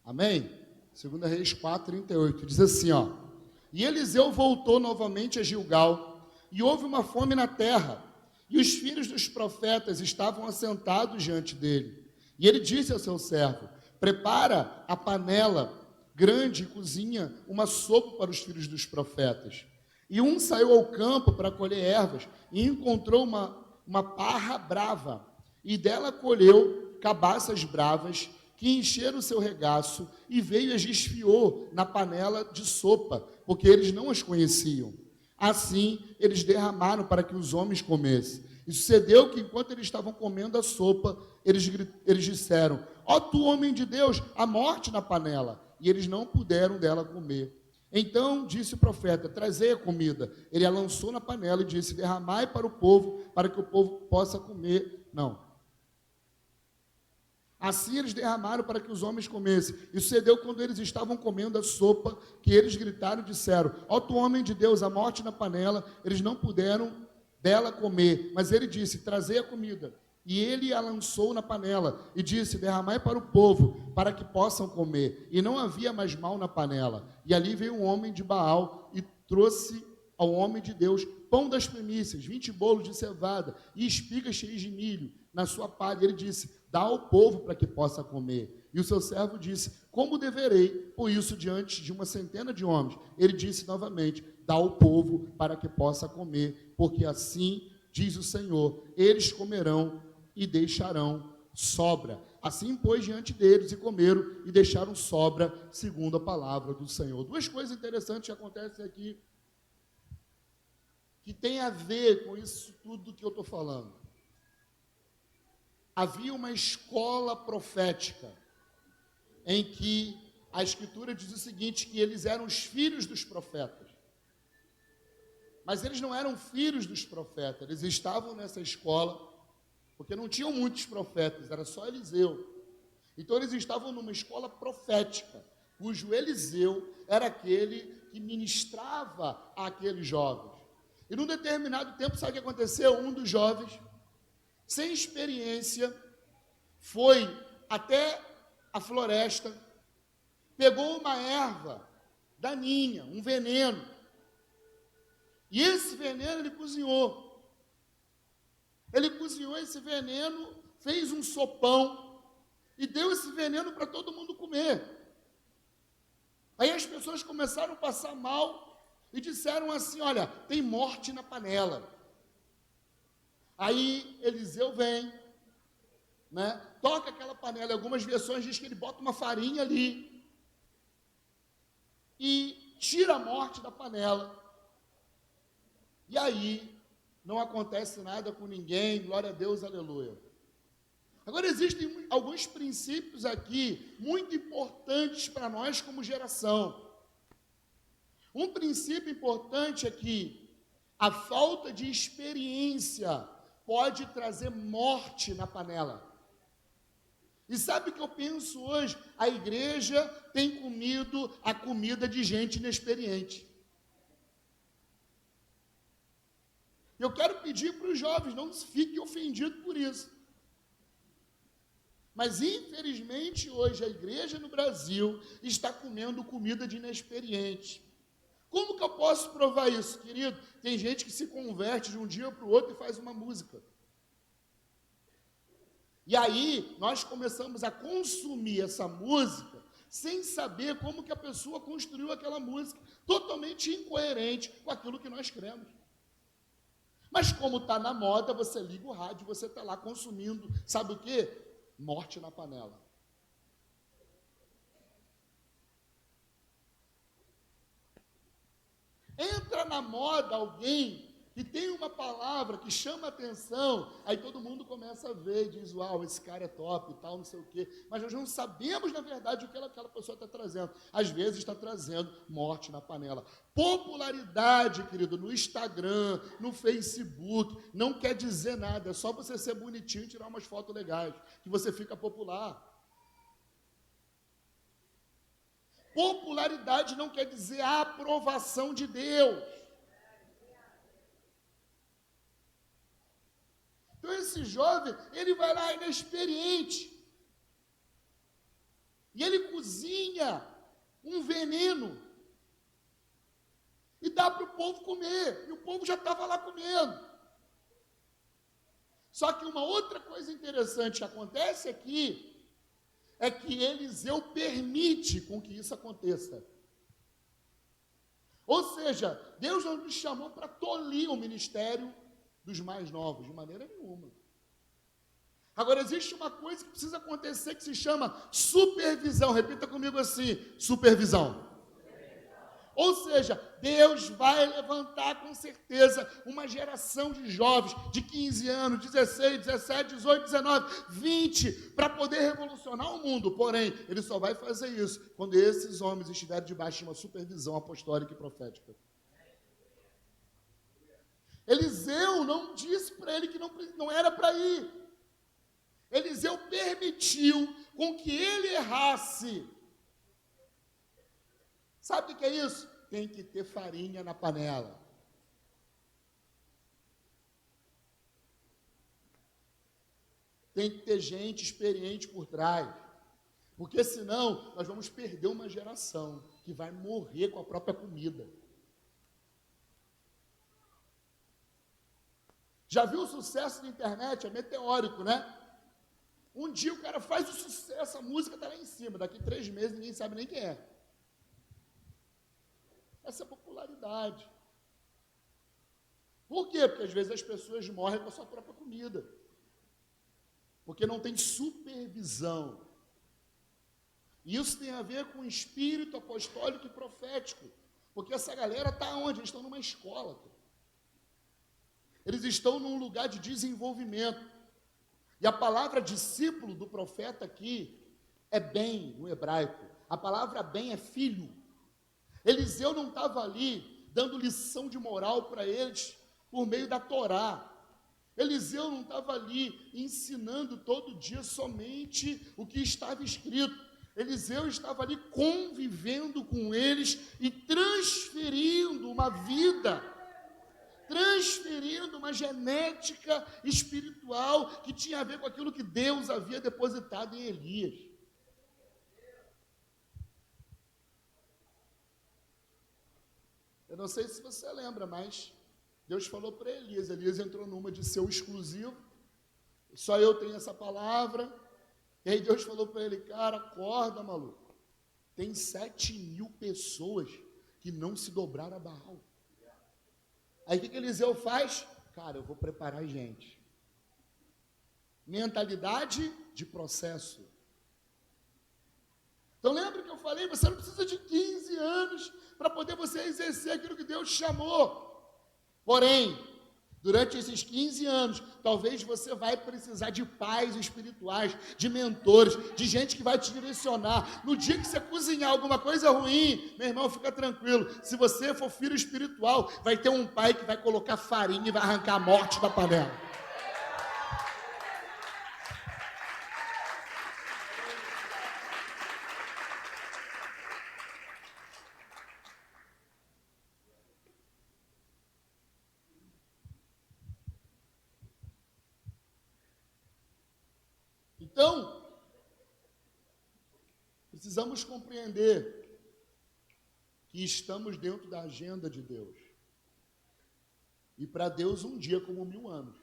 Amém? 2 Reis 4, 38. Diz assim, ó. E Eliseu voltou novamente a Gilgal, e houve uma fome na terra, e os filhos dos profetas estavam assentados diante dele. E ele disse ao seu servo: prepara a panela grande e cozinha uma sopa para os filhos dos profetas. E um saiu ao campo para colher ervas e encontrou uma parra brava, e dela colheu cabaças bravas que encheram o seu regaço, e veio e as desfiou na panela de sopa, porque eles não as conheciam. Assim, eles derramaram para que os homens comessem. E sucedeu que, enquanto eles estavam comendo a sopa, eles disseram: ó tu, homem de Deus, a morte na panela. E eles não puderam dela comer. Então disse o profeta: trazei a comida. Ele a lançou na panela e disse: derramai para o povo, para que o povo possa comer. Não. Assim eles derramaram para que os homens comessem. E sucedeu quando eles estavam comendo a sopa, que eles gritaram e disseram: ó tu, homem de Deus, a morte na panela. Eles não puderam dela comer. Mas ele disse: trazei a comida. E ele a lançou na panela e disse: derramai para o povo, para que possam comer. E não havia mais mal na panela. E ali veio um homem de Baal e trouxe ao homem de Deus pão das primícias, 20 bolos de cevada e espigas cheias de milho na sua palha. E ele disse: dá ao povo para que possa comer. E o seu servo disse: como deverei pôr isso diante de 100 de homens? Ele disse novamente: dá ao povo para que possa comer, porque assim diz o Senhor: eles comerão e deixarão sobra. Assim pôs diante deles e comeram e deixaram sobra, segundo a palavra do Senhor. Duas coisas interessantes que acontecem aqui, que tem a ver com isso tudo que eu estou falando. Havia uma escola profética, em que a Escritura diz o seguinte, que eles eram os filhos dos profetas. Mas eles não eram filhos dos profetas, eles estavam nessa escola, porque não tinham muitos profetas, era só Eliseu. Então eles estavam numa escola profética, cujo Eliseu era aquele que ministrava àqueles jovens. E num determinado tempo, sabe o que aconteceu? Um dos jovens, sem experiência, foi até a floresta, pegou uma erva daninha, um veneno, e esse veneno ele cozinhou. Ele cozinhou esse veneno, fez um sopão e deu esse veneno para todo mundo comer. Aí as pessoas começaram a passar mal e disseram assim: olha, tem morte na panela. Aí Eliseu vem, né, toca aquela panela. Em algumas versões diz que ele bota uma farinha ali e tira a morte da panela. E aí não acontece nada com ninguém, glória a Deus, aleluia. Agora, existem alguns princípios aqui muito importantes para nós como geração. Um princípio importante é que a falta de experiência pode trazer morte na panela. E sabe o que eu penso hoje? A igreja tem comido a comida de gente inexperiente. Eu quero pedir para os jovens, não fiquem ofendidos por isso. Mas, infelizmente, hoje a igreja no Brasil está comendo comida de inexperiente. Como que eu posso provar isso, querido? Tem gente que se converte de um dia para o outro e faz uma música. E aí, nós começamos a consumir essa música sem saber como que a pessoa construiu aquela música, totalmente incoerente com aquilo que nós cremos. Mas como está na moda, você liga o rádio, você está lá consumindo, sabe o quê? Morte na panela. Entra na moda alguém que tem uma palavra que chama atenção, aí todo mundo começa a ver e diz: uau, esse cara é top e tal, não sei o quê. Mas nós não sabemos, na verdade, o que aquela pessoa está trazendo. Às vezes está trazendo morte na panela. Popularidade, querido, no Instagram, no Facebook, não quer dizer nada. É só você ser bonitinho e tirar umas fotos legais, que você fica popular. Popularidade não quer dizer a aprovação de Deus. Então esse jovem, ele vai lá inexperiente, e ele cozinha um veneno, e dá para o povo comer, e o povo já estava lá comendo. Só que uma outra coisa interessante que acontece aqui é que Eliseu permite com que isso aconteça. Ou seja, Deus não nos chamou para tolir o ministério dos mais novos, de maneira nenhuma. Agora, existe uma coisa que precisa acontecer que se chama supervisão. Repita comigo assim: supervisão. Ou seja, Deus vai levantar com certeza uma geração de jovens de 15 anos, 16, 17, 18, 19, 20, para poder revolucionar o mundo. Porém, Ele só vai fazer isso quando esses homens estiverem debaixo de uma supervisão apostólica e profética. Eliseu não disse para ele que não era para ir. Eliseu permitiu com que ele errasse. Sabe o que é isso? Tem que ter farinha na panela. Tem que ter gente experiente por trás. Porque senão nós vamos perder uma geração que vai morrer com a própria comida. Já viu o sucesso da internet? É meteórico, né? Um dia o cara faz o sucesso, a música está lá em cima. Daqui 3 meses ninguém sabe nem quem é. Essa é a popularidade. Por quê? Porque às vezes as pessoas morrem com a sua própria comida. Porque não tem supervisão. E isso tem a ver com o espírito apostólico e profético. Porque essa galera está onde? Eles estão numa escola. Eles estão num lugar de desenvolvimento. E a palavra discípulo do profeta aqui é bem no hebraico. A palavra bem é filho. Eliseu não estava ali dando lição de moral para eles por meio da Torá. Eliseu não estava ali ensinando todo dia somente o que estava escrito. Eliseu estava ali convivendo com eles e transferindo uma vida, transferindo uma genética espiritual que tinha a ver com aquilo que Deus havia depositado em Elias. Eu não sei se você lembra, mas Deus falou para Elias. Elias entrou numa de ser o exclusivo. Só eu tenho essa palavra. E aí Deus falou para ele: cara, acorda, maluco. Tem 7.000 pessoas que não se dobraram a Baal. Aí o que Eliseu faz? Cara, eu vou preparar gente. Mentalidade de processo. Então lembra que eu falei, você não precisa de 15 anos para poder você exercer aquilo que Deus chamou. Porém, durante esses 15 anos, talvez você vai precisar de pais espirituais, de mentores, de gente que vai te direcionar. No dia que você cozinhar alguma coisa ruim, meu irmão, fica tranquilo. Se você for filho espiritual, vai ter um pai que vai colocar farinha e vai arrancar a morte da panela. Então, precisamos compreender que estamos dentro da agenda de Deus. E para Deus um dia como 1000 anos.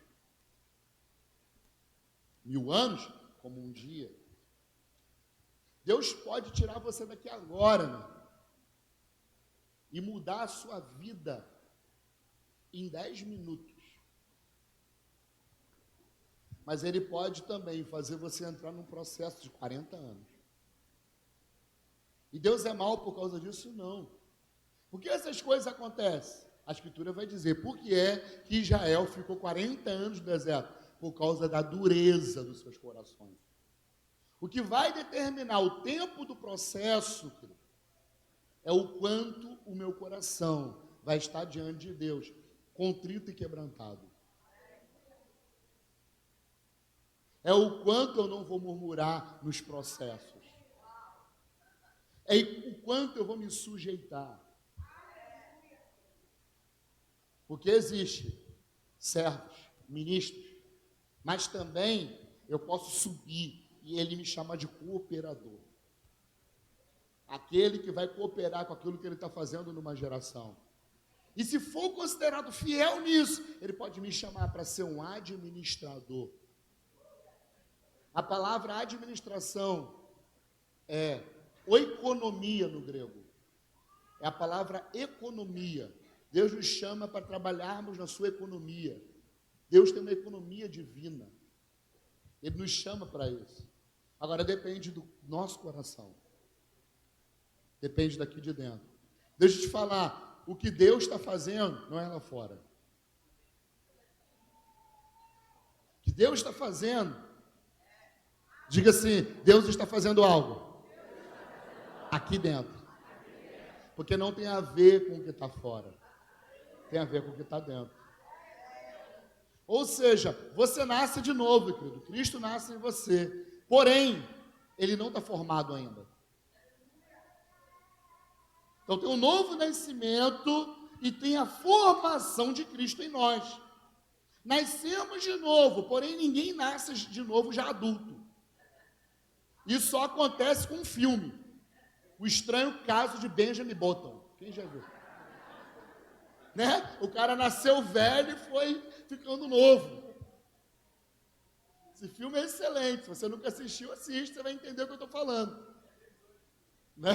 1000 anos como um dia. Deus pode tirar você daqui agora, né? E mudar a sua vida em 10 minutos. Mas Ele pode também fazer você entrar num processo de 40 anos. E Deus é mau por causa disso? Não. Por que essas coisas acontecem? A Escritura vai dizer, por que é que Israel ficou 40 anos no deserto? Por causa da dureza dos seus corações. O que vai determinar o tempo do processo é o quanto o meu coração vai estar diante de Deus, contrito e quebrantado. É o quanto eu não vou murmurar nos processos. É o quanto eu vou me sujeitar. Porque existe servos, ministros, mas também eu posso subir e Ele me chama de cooperador. Aquele que vai cooperar com aquilo que Ele está fazendo numa geração. E se for considerado fiel nisso, ele pode me chamar para ser um administrador. A palavra administração é oikonomia no grego. É a palavra economia. Deus nos chama para trabalharmos na sua economia. Deus tem uma economia divina. Ele nos chama para isso. Agora depende do nosso coração. Depende daqui de dentro. Deixa eu te falar, o que Deus está fazendo não é lá fora. O que Deus está fazendo, diga assim, Deus está fazendo algo aqui dentro. Porque não tem a ver com o que está fora. Tem a ver com o que está dentro. Ou seja, você nasce de novo, querido. Cristo nasce em você. Porém, ele não está formado ainda. Então tem um novo nascimento e tem a formação de Cristo em nós. Nascemos de novo, porém ninguém nasce de novo já adulto. Isso só acontece com um filme. O Estranho Caso de Benjamin Button. Quem já viu? Né? O cara nasceu velho e foi ficando novo. Esse filme é excelente. Se você nunca assistiu, assista, você vai entender o que eu estou falando. Né?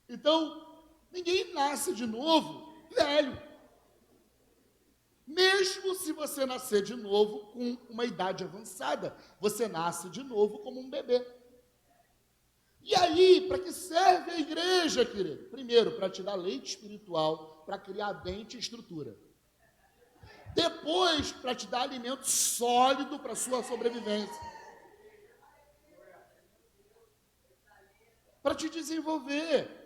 Então, ninguém nasce de novo velho. Mesmo se você nascer de novo com uma idade avançada, você nasce de novo como um bebê. E aí, para que serve a igreja, querido? Primeiro, para te dar leite espiritual, para criar dente e estrutura. Depois, para te dar alimento sólido para a sua sobrevivência. Para te desenvolver.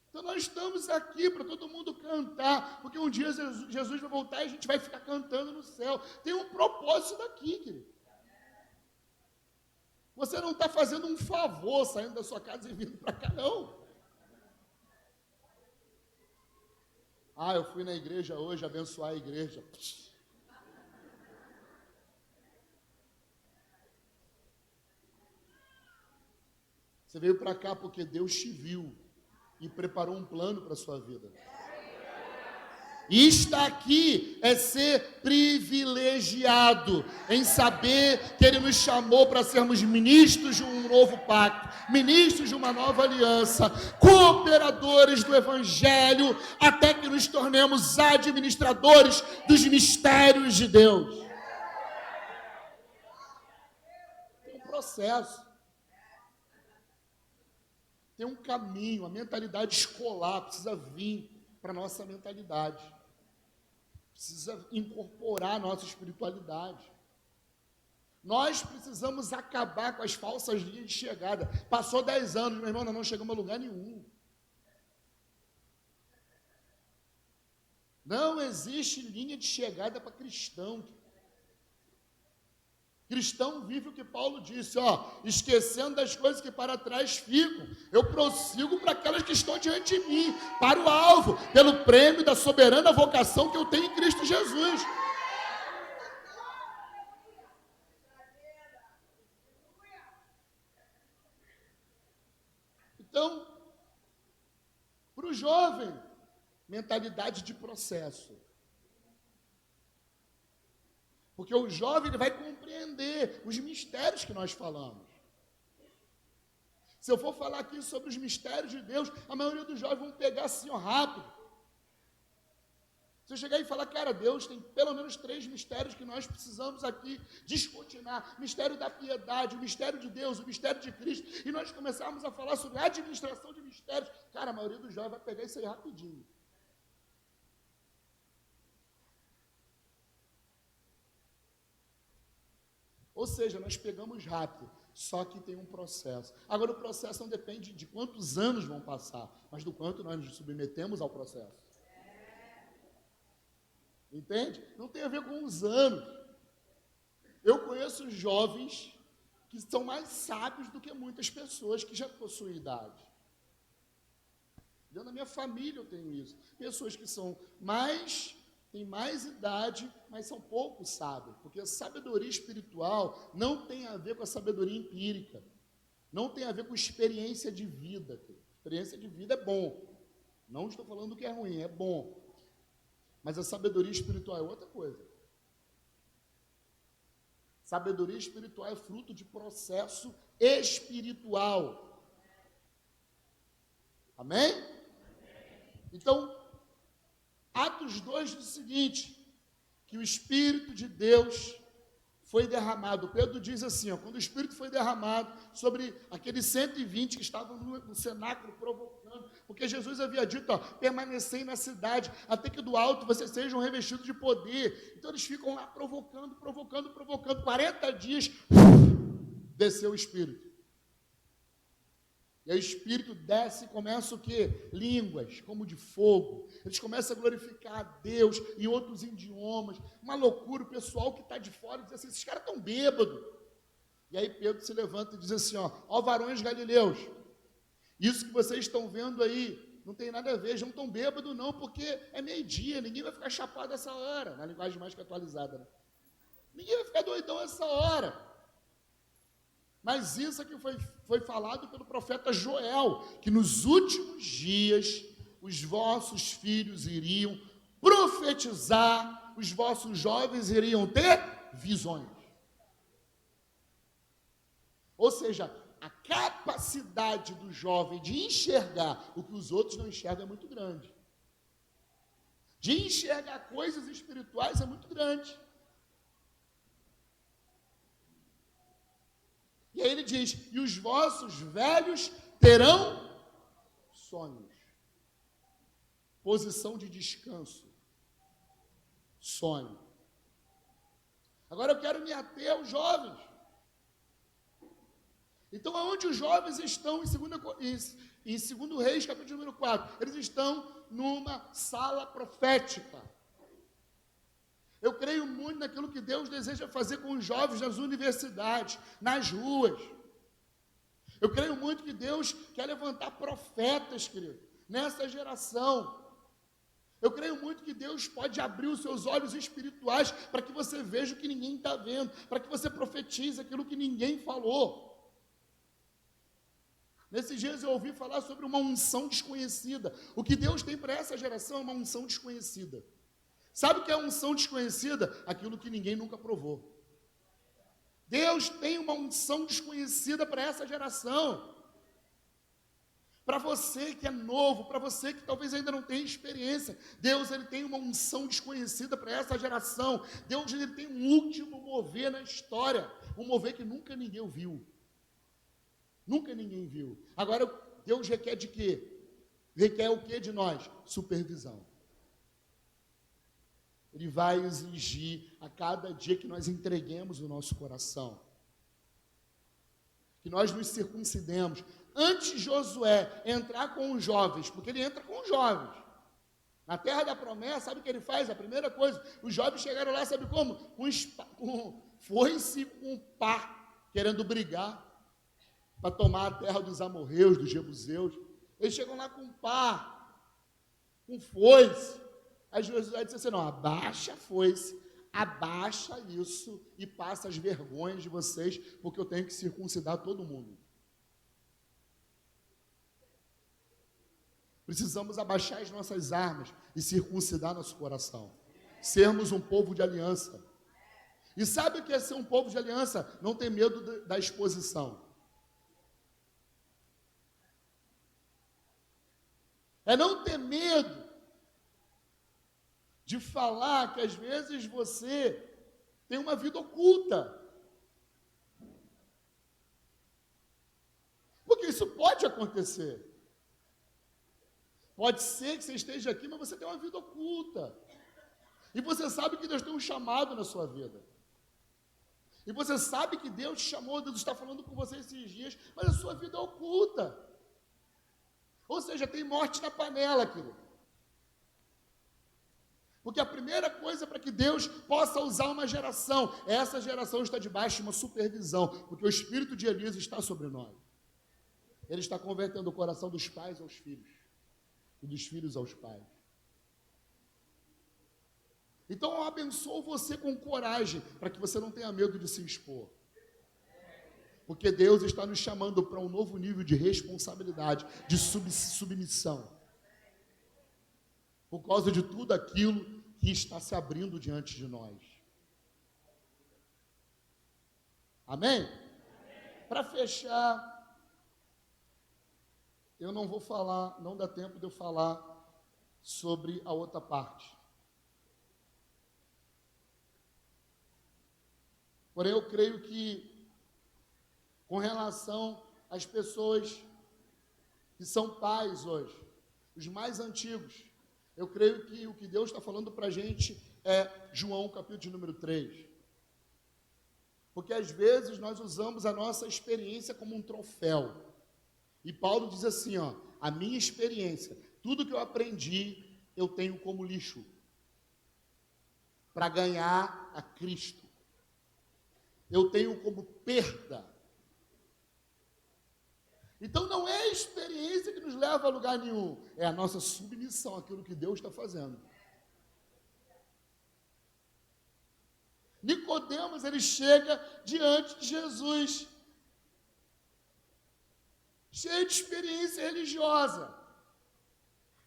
Então nós estamos aqui para todo mundo cantar, porque um dia Jesus vai voltar e a gente vai ficar cantando no céu. Tem um propósito daqui, querido. Você não está fazendo um favor saindo da sua casa e vindo para cá, não. Ah, eu fui na igreja hoje abençoar a igreja. Você veio para cá porque Deus te viu e preparou um plano para a sua vida. E estar aqui é ser privilegiado em saber que Ele nos chamou para sermos ministros de um novo pacto, ministros de uma nova aliança, cooperadores do Evangelho, até que nos tornemos administradores dos mistérios de Deus. Tem um processo. Tem um caminho, a mentalidade escolar precisa vir para a nossa mentalidade. Precisa incorporar a nossa espiritualidade. Nós precisamos acabar com as falsas linhas de chegada. Passou 10 anos, meu irmão, nós não chegamos a lugar nenhum. Não existe linha de chegada para cristão. Cristão vive o que Paulo disse, esquecendo das coisas que para trás ficam, eu prossigo para aquelas que estão diante de mim, para o alvo, pelo prêmio da soberana vocação que eu tenho em Cristo Jesus. Então, para o jovem, mentalidade de processo. Porque o jovem ele vai compreender os mistérios que nós falamos. Se eu for falar aqui sobre os mistérios de Deus, a maioria dos jovens vão pegar assim, rápido. Se eu chegar e falar, cara, Deus tem pelo menos 3 mistérios que nós precisamos aqui descortinar. Mistério da piedade, o mistério de Deus, o mistério de Cristo. E nós começarmos a falar sobre a administração de mistérios. Cara, a maioria dos jovens vai pegar isso aí rapidinho. Ou seja, nós pegamos rápido, só que tem um processo. Agora, o processo não depende de quantos anos vão passar, mas do quanto nós nos submetemos ao processo. Entende? Não tem a ver com os anos. Eu conheço jovens que são mais sábios do que muitas pessoas que já possuem idade. Dentro da minha família eu tenho isso. Pessoas que têm mais idade, mas são pouco sábios, porque a sabedoria espiritual não tem a ver com a sabedoria empírica, não tem a ver com experiência de vida. Experiência de vida é bom. Não estou falando que é ruim, é bom. Mas a sabedoria espiritual é outra coisa. Sabedoria espiritual é fruto de processo espiritual. Amém? Então, Atos 2 diz o seguinte, que o Espírito de Deus foi derramado. Pedro diz assim, quando o Espírito foi derramado sobre aqueles 120 que estavam no cenáculo provocando, porque Jesus havia dito, permanecei na cidade, até que do alto vocês sejam revestidos de poder. Então eles ficam lá provocando, 40 dias, desceu o Espírito. E aí o Espírito desce e começa o quê? Línguas, como de fogo. Eles começam a glorificar a Deus em outros idiomas. Uma loucura, o pessoal que está de fora diz assim, esses caras estão bêbados. E aí Pedro se levanta e diz assim, ó varões galileus, isso que vocês estão vendo aí, não tem nada a ver, eles não estão bêbados não, porque é meio-dia, ninguém vai ficar chapado essa hora, na linguagem mais que atualizada, né? Ninguém vai ficar doidão essa hora. Mas isso aqui foi falado pelo profeta Joel, que nos últimos dias os vossos filhos iriam profetizar, os vossos jovens iriam ter visões. Ou seja, a capacidade do jovem de enxergar o que os outros não enxergam é muito grande. De enxergar coisas espirituais é muito grande. E aí ele diz, e os vossos velhos terão sonhos. Posição de descanso. Sonho. Agora eu quero me ater aos jovens. Então, aonde os jovens estão em 2 Reis, capítulo número 4? Eles estão numa sala profética. Eu creio muito naquilo que Deus deseja fazer com os jovens nas universidades, nas ruas. Eu creio muito que Deus quer levantar profetas, querido, nessa geração. Eu creio muito que Deus pode abrir os seus olhos espirituais para que você veja o que ninguém está vendo, para que você profetize aquilo que ninguém falou. Nesses dias eu ouvi falar sobre uma unção desconhecida. O que Deus tem para essa geração é uma unção desconhecida. Sabe o que é unção desconhecida? Aquilo que ninguém nunca provou. Deus tem uma unção desconhecida para essa geração. Para você que é novo, para você que talvez ainda não tenha experiência, Deus ele tem uma unção desconhecida para essa geração. Deus ele tem um último mover na história, um mover que nunca ninguém viu. Nunca ninguém viu. Agora, Deus requer de quê? Requer o quê de nós? Supervisão. Ele vai exigir a cada dia que nós entreguemos o nosso coração, que nós nos circuncidemos. Antes de Josué entrar com os jovens, porque ele entra com os jovens, na terra da promessa, sabe o que ele faz? A primeira coisa, os jovens chegaram lá, sabe como? Foi-se com um pá, querendo brigar, para tomar a terra dos amorreus, dos jebuseus. Eles chegam lá com um pá, com foice. Aí Josué disse assim, não, abaixa a foice, abaixa isso e passa as vergonhas de vocês, porque eu tenho que circuncidar todo mundo. Precisamos abaixar as nossas armas e circuncidar nosso coração. Sermos um povo de aliança. E sabe o que é ser um povo de aliança? Não ter medo da exposição. É não ter medo de falar que às vezes você tem uma vida oculta. Porque isso pode acontecer. Pode ser que você esteja aqui, mas você tem uma vida oculta. E você sabe que Deus tem um chamado na sua vida. E você sabe que Deus te chamou, Deus está falando com você esses dias, mas a sua vida é oculta. Ou seja, tem morte na panela, querido. Porque a primeira coisa para que Deus possa usar uma geração, essa geração está debaixo de uma supervisão, porque o espírito de Elias está sobre nós. Ele está convertendo o coração dos pais aos filhos, e dos filhos aos pais. Então eu abençoo você com coragem, para que você não tenha medo de se expor. Porque Deus está nos chamando para um novo nível de responsabilidade, de submissão. Por causa de tudo aquilo que está se abrindo diante de nós. Amém? Para fechar, eu não vou falar, não dá tempo de eu falar sobre a outra parte. Porém, eu creio que, com relação às pessoas que são pais hoje, os mais antigos, eu creio que o que Deus está falando para a gente é João, capítulo de número 3. Porque às vezes nós usamos a nossa experiência como um troféu. E Paulo diz assim, ó, a minha experiência, tudo que eu aprendi, eu tenho como lixo para ganhar a Cristo. Eu tenho como perda. Então não é a experiência que nos leva a lugar nenhum, é a nossa submissão àquilo que Deus está fazendo. Nicodemos, ele chega diante de Jesus, cheio de experiência religiosa.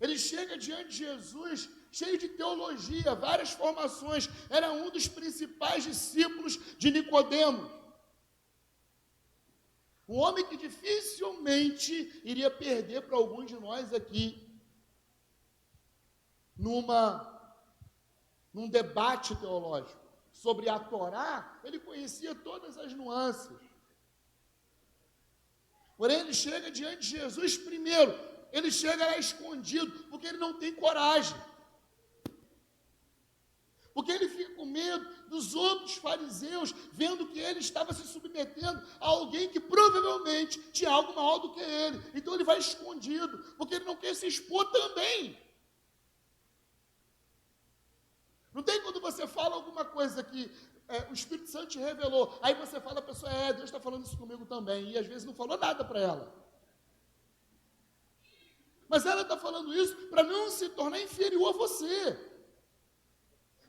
Ele chega diante de Jesus, cheio de teologia, várias formações. Era um dos principais discípulos de Nicodemos. Um homem que dificilmente iria perder para alguns de nós aqui num debate teológico. Sobre a Torá, ele conhecia todas as nuances. Porém, ele chega diante de Jesus primeiro. Ele chega lá escondido, porque ele não tem coragem. Porque ele fica com medo dos outros fariseus, vendo que ele estava se submetendo a alguém que provavelmente tinha algo maior do que ele. Então ele vai escondido, porque ele não quer se expor também. Não tem quando você fala alguma coisa que o Espírito Santo te revelou, aí você fala, a pessoa, Deus está falando isso comigo também, e às vezes não falou nada para ela. Mas ela está falando isso para não se tornar inferior a você.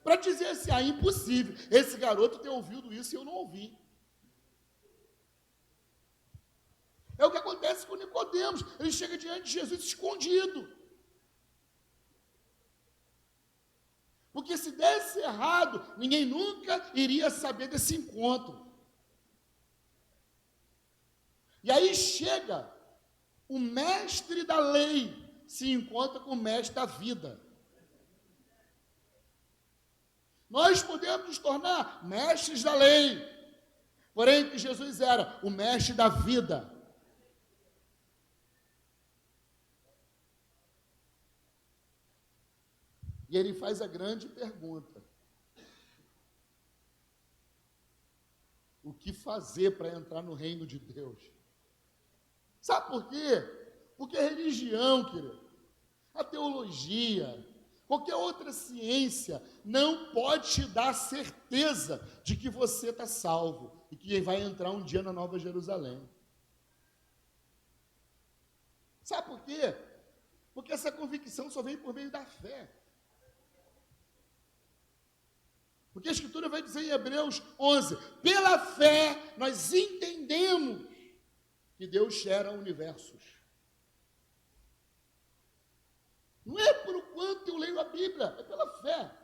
Para dizer assim, impossível, esse garoto ter ouvido isso e eu não ouvi. É o que acontece com Nicodemos, ele chega diante de Jesus escondido. Porque se desse errado, ninguém nunca iria saber desse encontro. E aí chega o mestre da lei, se encontra com o mestre da vida. Nós podemos nos tornar mestres da lei, porém que Jesus era o mestre da vida. E ele faz a grande pergunta: o que fazer para entrar no reino de Deus? Sabe por quê? Porque a religião, querido, a teologia, qualquer outra ciência não pode te dar certeza de que você está salvo e que vai entrar um dia na Nova Jerusalém. Sabe por quê? Porque essa convicção só vem por meio da fé. Porque a Escritura vai dizer em Hebreus 11, pela fé nós entendemos que Deus gera universos. Não é por quanto eu leio a Bíblia, é pela fé.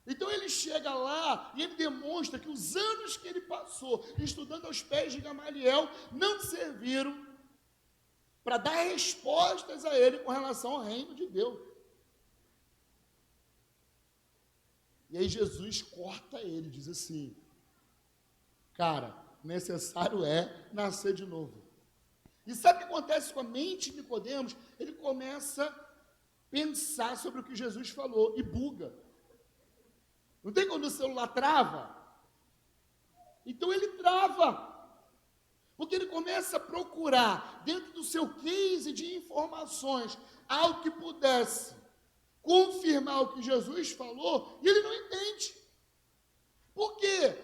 Então ele chega lá e ele demonstra que os anos que ele passou estudando aos pés de Gamaliel não serviram para dar respostas a ele com relação ao reino de Deus. E aí Jesus corta ele, diz assim, cara, necessário é nascer de novo. E sabe o que acontece com a mente de Nicodemos? Ele começa a pensar sobre o que Jesus falou e buga. Não tem quando o celular trava? Então ele trava. Porque ele começa a procurar, dentro do seu case de informações, algo que pudesse confirmar o que Jesus falou, e ele não entende. Por quê?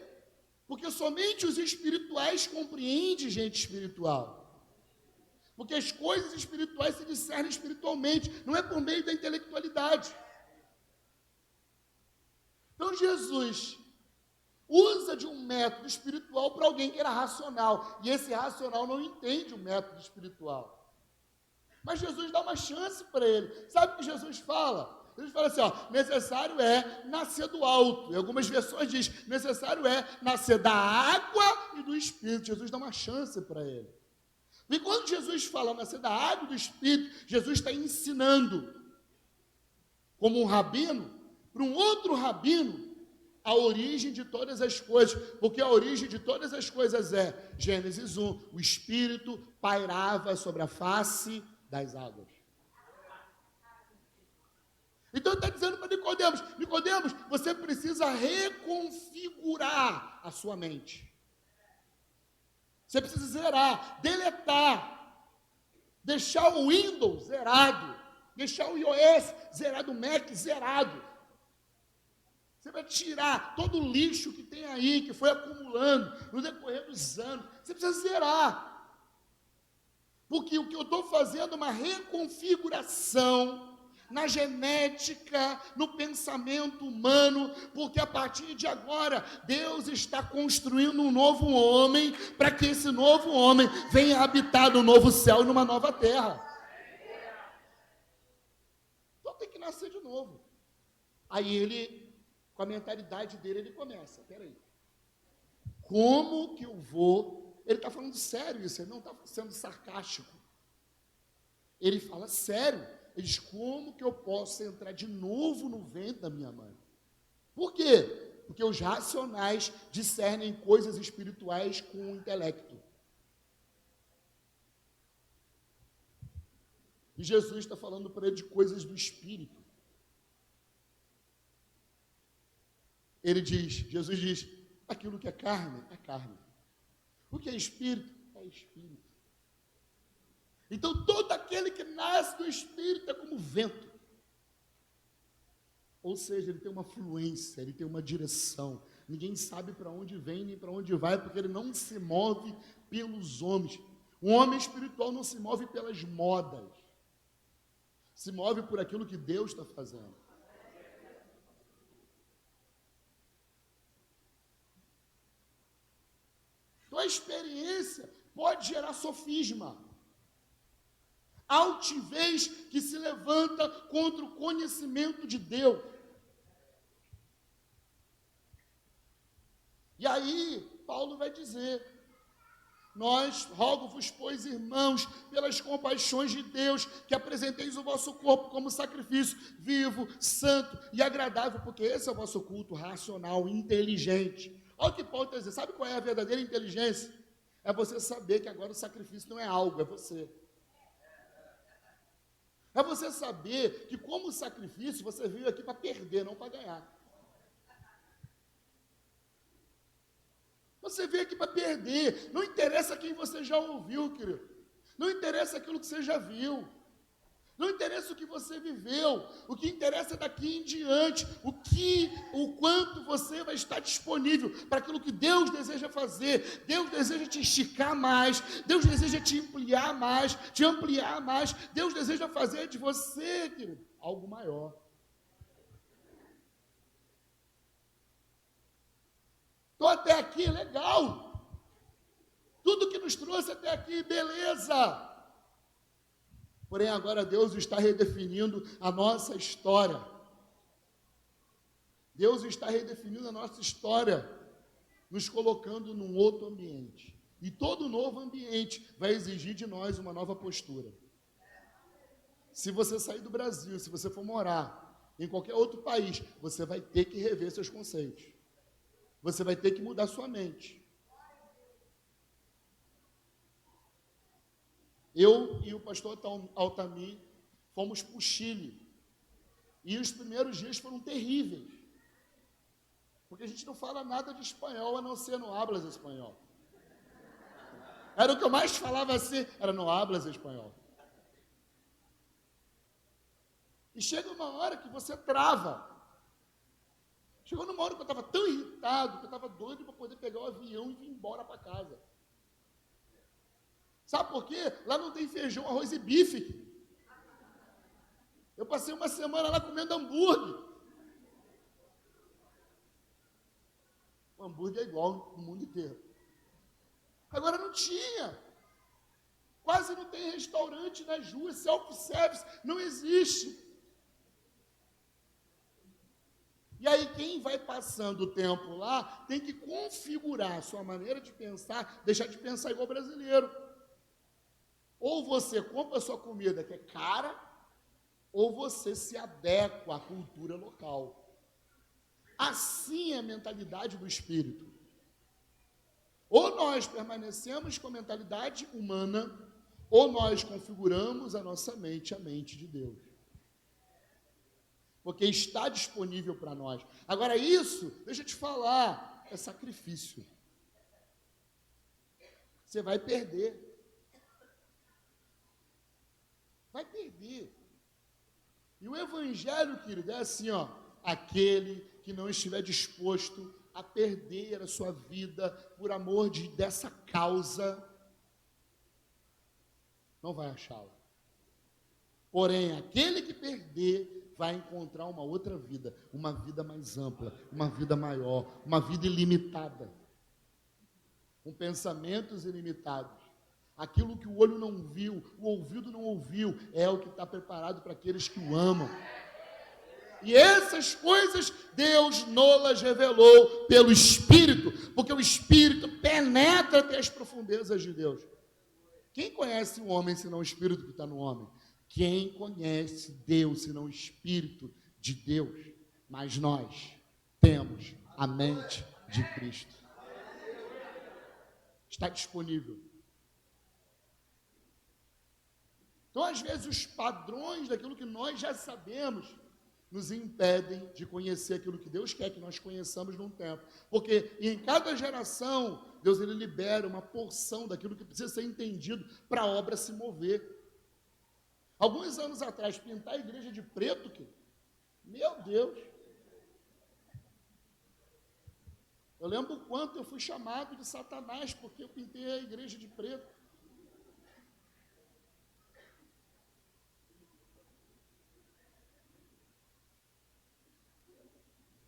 Porque somente os espirituais compreendem gente espiritual. Porque as coisas espirituais se discernem espiritualmente, não é por meio da intelectualidade. Então Jesus, usa de um método espiritual para alguém que era racional. E esse racional não entende o método espiritual. Mas Jesus dá uma chance para ele. Sabe o que Jesus fala? Jesus fala assim, ó, necessário é nascer do alto. Em algumas versões diz, necessário é nascer da água e do Espírito. Jesus dá uma chance para ele. E quando Jesus fala nascer da água e do Espírito, Jesus está ensinando, como um rabino, para um outro rabino, a origem de todas as coisas, porque a origem de todas as coisas é, Gênesis 1, o Espírito pairava sobre a face das águas. Então ele está dizendo para Nicodemos, Nicodemos, você precisa reconfigurar a sua mente. Você precisa zerar, deletar, deixar o Windows zerado, deixar o iOS zerado, o Mac zerado. Você vai tirar todo o lixo que tem aí, que foi acumulando no decorrer dos anos. Você precisa zerar. Porque o que eu estou fazendo é uma reconfiguração na genética, no pensamento humano, porque a partir de agora, Deus está construindo um novo homem, para que esse novo homem venha habitar no novo céu e numa nova terra. Então tem que nascer de novo. Aí ele, com a mentalidade dele, ele começa, peraí, como que eu vou, ele está falando sério isso, ele não está sendo sarcástico, ele fala sério. Ele diz, como que eu posso entrar de novo no ventre da minha mãe? Por quê? Porque os racionais discernem coisas espirituais com o intelecto. E Jesus está falando para ele de coisas do espírito. Ele diz, Jesus diz, aquilo que é carne, é carne. O que é espírito, é espírito. Então, todo aquele que nasce do Espírito é como vento. Ou seja, ele tem uma fluência, ele tem uma direção. Ninguém sabe para onde vem nem para onde vai, porque ele não se move pelos homens. O homem espiritual não se move pelas modas. Se move por aquilo que Deus está fazendo. Então, a experiência pode gerar sofisma. Altivez que se levanta contra o conhecimento de Deus. E aí, Paulo vai dizer, nós, rogo-vos, pois, irmãos, pelas compaixões de Deus, que apresenteis o vosso corpo como sacrifício vivo, santo e agradável, porque esse é o vosso culto racional, inteligente. Olha o que Paulo está dizendo, sabe qual é a verdadeira inteligência? É você saber que agora o sacrifício não é algo, é você. É você saber que, como sacrifício, você veio aqui para perder, não para ganhar. Você veio aqui para perder. Não interessa quem você já ouviu, querido. Não interessa aquilo que você já viu. Não interessa o que você viveu. O que interessa é daqui em diante. O quanto você vai estar disponível para aquilo que Deus deseja fazer. Deus deseja te esticar mais. Deus deseja te ampliar mais. Te ampliar mais. Deus deseja fazer de você, querido, algo maior. Estou até aqui, legal. Tudo que nos trouxe até aqui, beleza. Porém, agora Deus está redefinindo a nossa história. Deus está redefinindo a nossa história, nos colocando num outro ambiente. E todo novo ambiente vai exigir de nós uma nova postura. Se você sair do Brasil, se você for morar em qualquer outro país, você vai ter que rever seus conceitos. Você vai ter que mudar sua mente. Eu e o pastor Altamir fomos para o Chile. E os primeiros dias foram terríveis. Porque a gente não fala nada de espanhol, a não ser no hablas espanhol. Era o que eu mais falava assim, era no hablas espanhol. E chega uma hora que você trava. Chegou numa hora que eu estava tão irritado, que eu estava doido para poder pegar o avião e vir embora para casa. Sabe por quê? Lá não tem feijão, arroz e bife. Eu passei uma semana lá comendo hambúrguer. O hambúrguer é igual no mundo inteiro. Agora não tinha. Quase não tem restaurante nas ruas, self-service, não existe. E aí quem vai passando o tempo lá, tem que configurar a sua maneira de pensar, deixar de pensar igual brasileiro. Ou você compra a sua comida que é cara, ou você se adequa à cultura local. Assim é a mentalidade do espírito. Ou nós permanecemos com a mentalidade humana, ou nós configuramos a nossa mente, a mente de Deus. Porque está disponível para nós. Agora isso, deixa eu te falar, é sacrifício. Você vai perder. Vai perder. E o evangelho, querido, é assim, ó, aquele que não estiver disposto a perder a sua vida por amor dessa causa, não vai achá-la. Porém, aquele que perder vai encontrar uma outra vida, uma vida mais ampla, uma vida maior, uma vida ilimitada, com pensamentos ilimitados. Aquilo que o olho não viu, o ouvido não ouviu, é o que está preparado para aqueles que o amam. E essas coisas Deus nos revelou pelo Espírito, porque o Espírito penetra até as profundezas de Deus. Quem conhece o homem senão o Espírito que está no homem? Quem conhece Deus senão o Espírito de Deus? Mas nós temos a mente de Cristo. Está disponível. Então, às vezes, os padrões daquilo que nós já sabemos nos impedem de conhecer aquilo que Deus quer que nós conheçamos num tempo. Porque em cada geração, Deus ele libera uma porção daquilo que precisa ser entendido para a obra se mover. Alguns anos atrás, pintar a igreja de preto, meu Deus. Eu lembro o quanto eu fui chamado de Satanás, porque eu pintei a igreja de preto.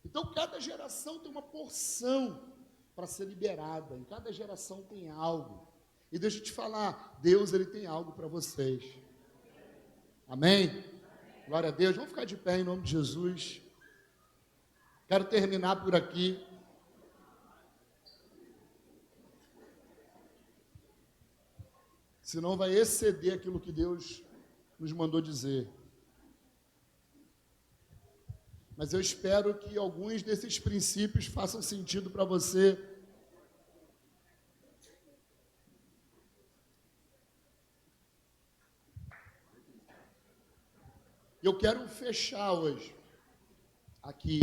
Então, cada geração tem uma porção para ser liberada. Em cada geração tem algo. E deixa eu te falar, Deus ele tem algo para vocês. Amém? Glória a Deus. Vamos ficar de pé em nome de Jesus. Quero terminar por aqui. Senão vai exceder aquilo que Deus nos mandou dizer. Mas eu espero que alguns desses princípios façam sentido para você. Eu quero fechar hoje, aqui,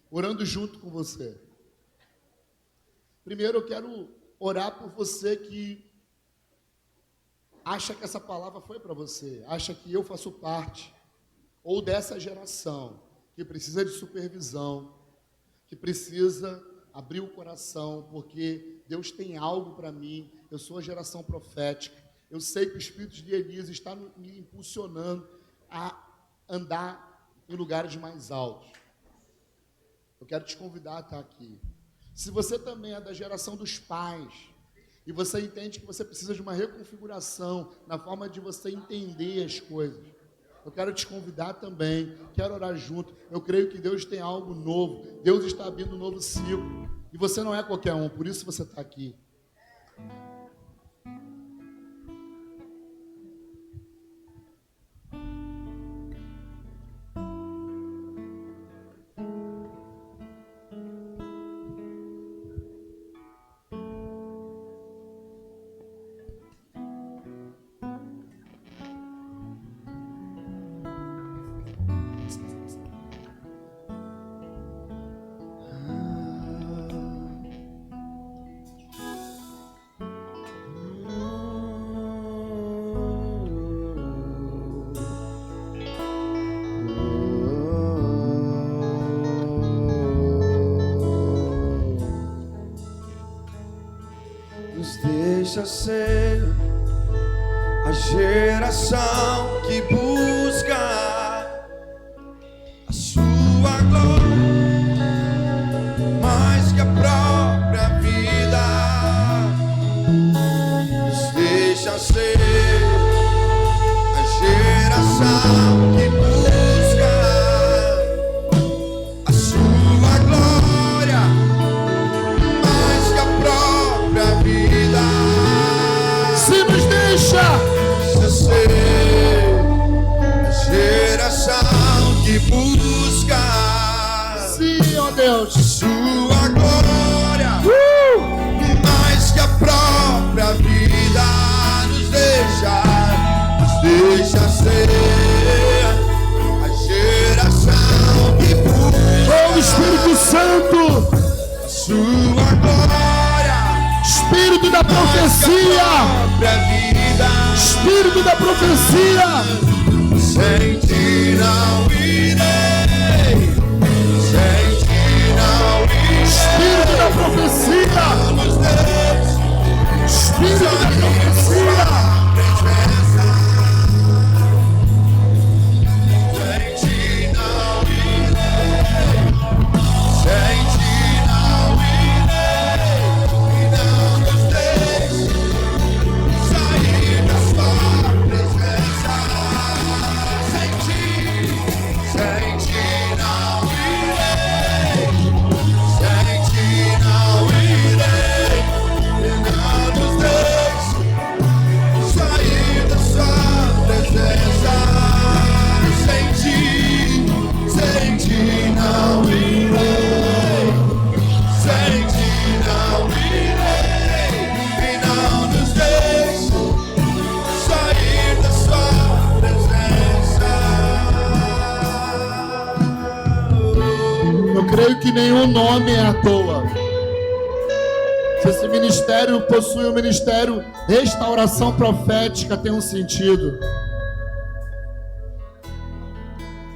orando junto com você. Primeiro eu quero orar por você que acha que essa palavra foi para você, acha que eu faço parte, ou dessa geração, que precisa de supervisão, que precisa abrir o coração, porque Deus tem algo para mim, eu sou a geração profética, eu sei que o Espírito de Elias está me impulsionando a andar em lugares mais altos. Eu quero te convidar a estar aqui. Se você também é da geração dos pais, e você entende que você precisa de uma reconfiguração na forma de você entender as coisas, eu quero te convidar também, quero orar junto. Eu creio que Deus tem algo novo, Deus está abrindo um novo ciclo, e você não é qualquer um, por isso você está aqui. Deixa ser a geração que busca a sua glória mais que a própria deseja ser a geração que busca a sua glória mais que a própria vida. Se nos deixa ser a geração que busca, sim, ó Deus, sua glória mais que a própria vida. Nos deixa ser a geração que busca, oh Espírito Santo, a sua glória, Espírito da profecia, Espírito da profecia. Sem ti não irei, sem ti não irei. Espírito da profecia, Espírito da profecia. Sem ti não irei, sem ti não irei. E não nos deixe sair da sua presença. Sem ti não irei, sem ti não irei. E não nos deixe sair da sua presença. Sem ti não irei, sem ti não irei. E não nos deixe sair da sua presença. Eu creio que nenhum nome é à toa. Se esse ministério possui um ministério restauração profética, tem um sentido.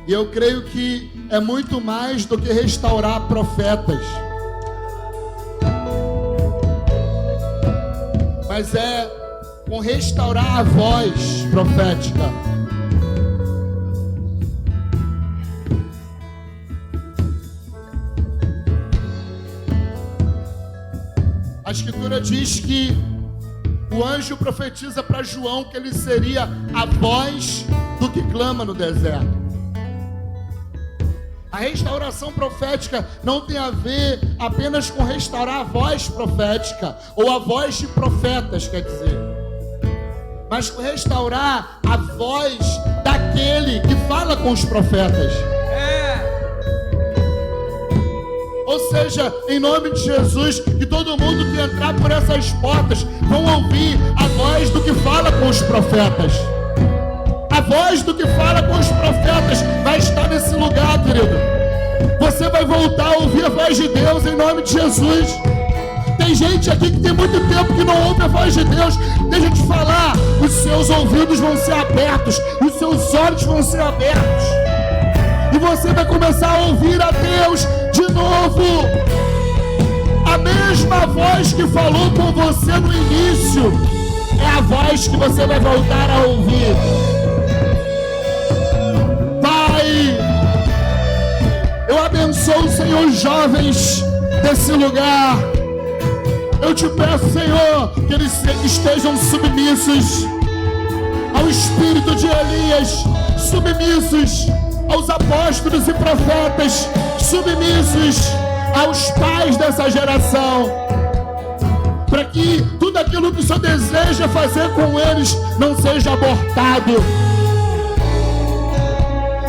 E eu creio que é muito mais do que restaurar profetas, mas é com restaurar a voz profética. A Escritura diz que o anjo profetiza para João que ele seria a voz do que clama no deserto. A restauração profética não tem a ver apenas com restaurar a voz profética ou a voz de profetas, quer dizer, mas com restaurar a voz daquele que fala com os profetas. Ou seja, em nome de Jesus, que todo mundo que entrar por essas portas vão ouvir a voz do que fala com os profetas. A voz do que fala com os profetas vai estar nesse lugar, querido. Você vai voltar a ouvir a voz de Deus em nome de Jesus. Tem gente aqui que tem muito tempo que não ouve a voz de Deus. Deixa eu te falar, os seus ouvidos vão ser abertos, os seus olhos vão ser abertos. E você vai começar a ouvir a Deus de novo. A mesma voz que falou com você no início é a voz que você vai voltar a ouvir. Pai, eu abençoo, Senhor, os jovens desse lugar. Eu te peço, Senhor, que eles estejam submissos ao espírito de Elias, submissos aos apóstolos e profetas, submissos aos pais dessa geração, para que tudo aquilo que o Senhor deseja fazer com eles não seja abortado.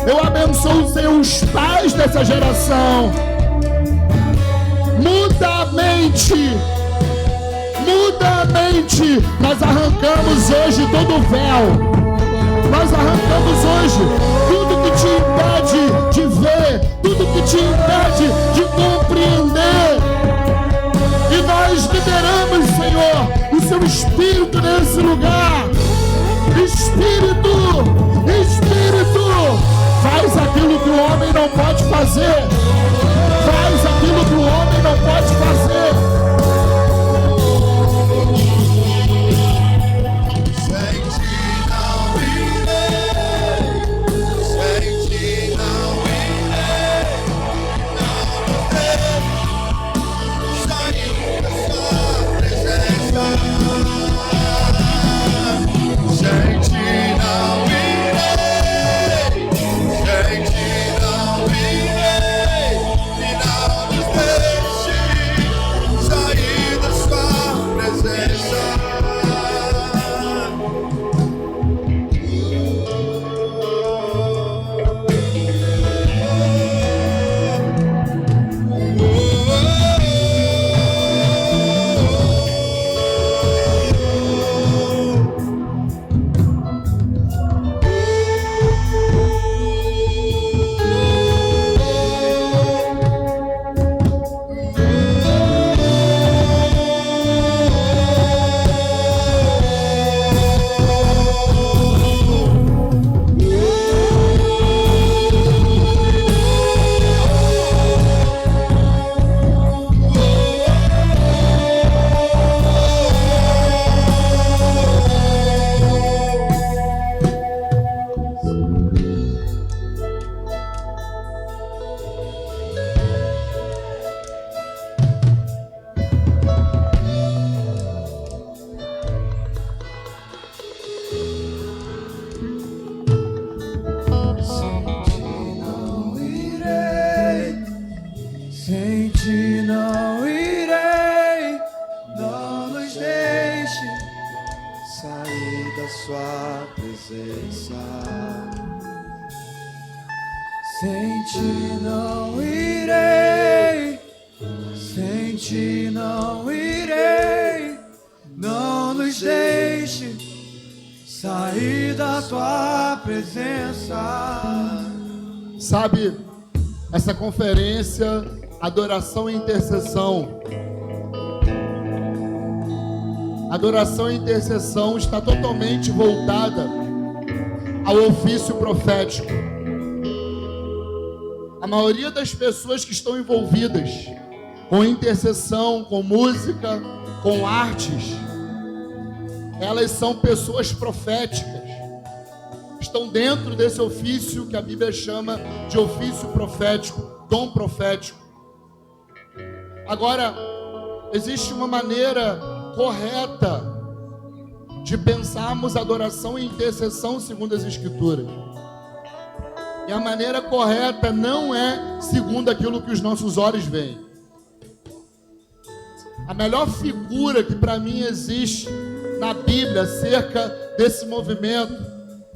Eu abençoo, Senhor, os pais dessa geração. Muda a mente. Muda a mente. Nós arrancamos hoje todo o véu. Nós arrancamos hoje tudo que te impede de ver, tudo que te impede de compreender. E nós liberamos, Senhor, o seu Espírito nesse lugar. Espírito, faz aquilo que o homem não pode fazer. Faz aquilo que o homem não pode fazer. sair da sua presença. Sem ti não irei, sem ti não irei. Não nos deixe sair da tua presença. Sabe, essa conferência, adoração e intercessão. Adoração e intercessão está totalmente voltada ao ofício profético. A maioria das pessoas que estão envolvidas com intercessão, com música, com artes, elas são pessoas proféticas. Estão dentro desse ofício que a Bíblia chama de ofício profético, dom profético. Agora, existe uma maneira correta de pensarmos adoração e intercessão segundo as Escrituras. E a maneira correta não é segundo aquilo que os nossos olhos veem. A melhor figura que para mim existe na Bíblia acerca desse movimento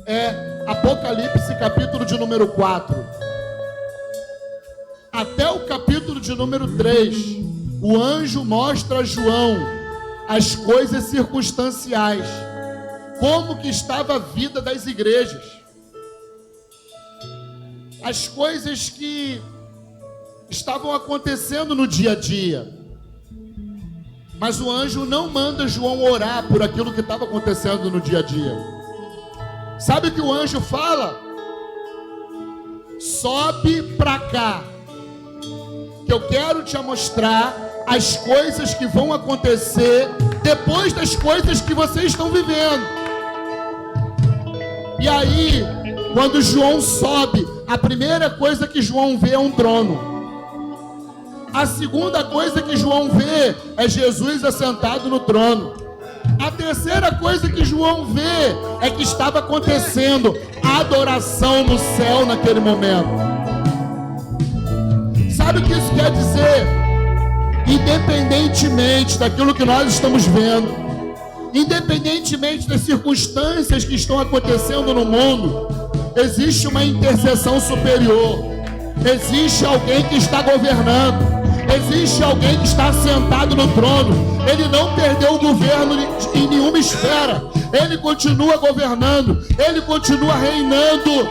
é Apocalipse, capítulo de número 4. Até o capítulo de número 3, o anjo mostra a João as coisas circunstanciais, como que estava a vida das igrejas, as coisas que estavam acontecendo no dia a dia. Mas o anjo não manda João orar por aquilo que estava acontecendo no dia a dia. Sabe o que o anjo fala? Sobe para cá, que eu quero te mostrar as coisas que vão acontecer depois das coisas que vocês estão vivendo. E aí, quando João sobe, a primeira coisa que João vê é um trono. A segunda coisa que João vê é Jesus assentado no trono. A terceira coisa que João vê é que estava acontecendo adoração no céu naquele momento. Sabe o que isso quer dizer? Independentemente daquilo que nós estamos vendo, independentemente das circunstâncias que estão acontecendo no mundo, existe uma intercessão superior. Existe alguém que está governando. Existe alguém que está sentado no trono. Ele não perdeu o governo em nenhuma esfera. Ele continua governando. Ele continua reinando.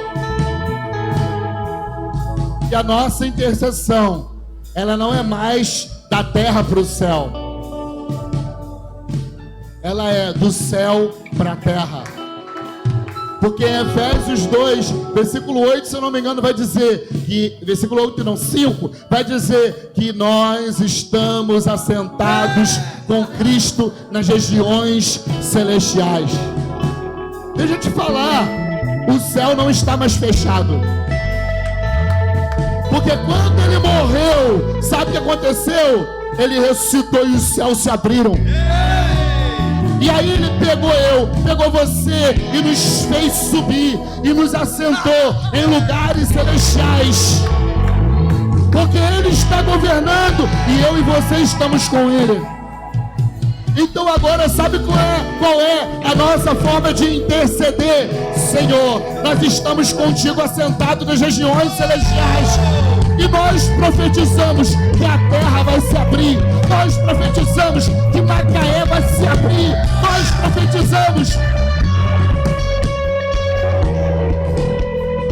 E a nossa intercessão, ela não é mais da terra para o céu. Ela é do céu para a terra. Porque em Efésios 2, versículo 8, se eu não me engano, vai dizer que, versículo 8 não, 5, vai dizer que nós estamos assentados com Cristo nas regiões celestiais. Deixa eu te falar, o céu não está mais fechado. Porque quando ele morreu, sabe o que aconteceu? Ele ressuscitou e os céus se abriram. E aí ele pegou você e nos fez subir e nos assentou em lugares celestiais. Porque ele está governando e eu e você estamos com ele. Então agora sabe qual é a nossa forma de interceder? Senhor, nós estamos contigo assentados nas regiões celestiais. E nós profetizamos que a terra vai se abrir. Nós profetizamos que Macaé vai se abrir. Nós profetizamos.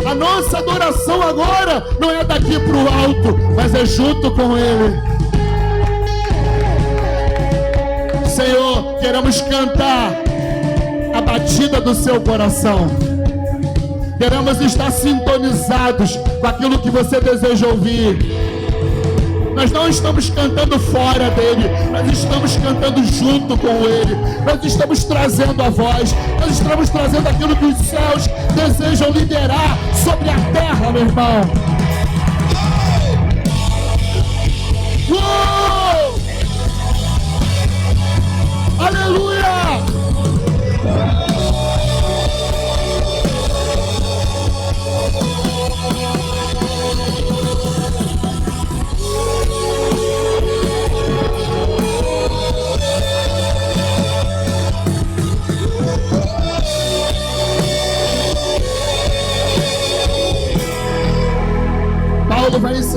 A nossa adoração agora não é daqui para o alto, mas é junto com Ele. Senhor, queremos cantar a batida do seu coração. Queremos estar sintonizados com aquilo que você deseja ouvir. Nós não estamos cantando fora dele, nós estamos cantando junto com ele. Nós estamos trazendo a voz, nós estamos trazendo aquilo que os céus desejam liberar sobre a terra, meu irmão. Uou! Aleluia!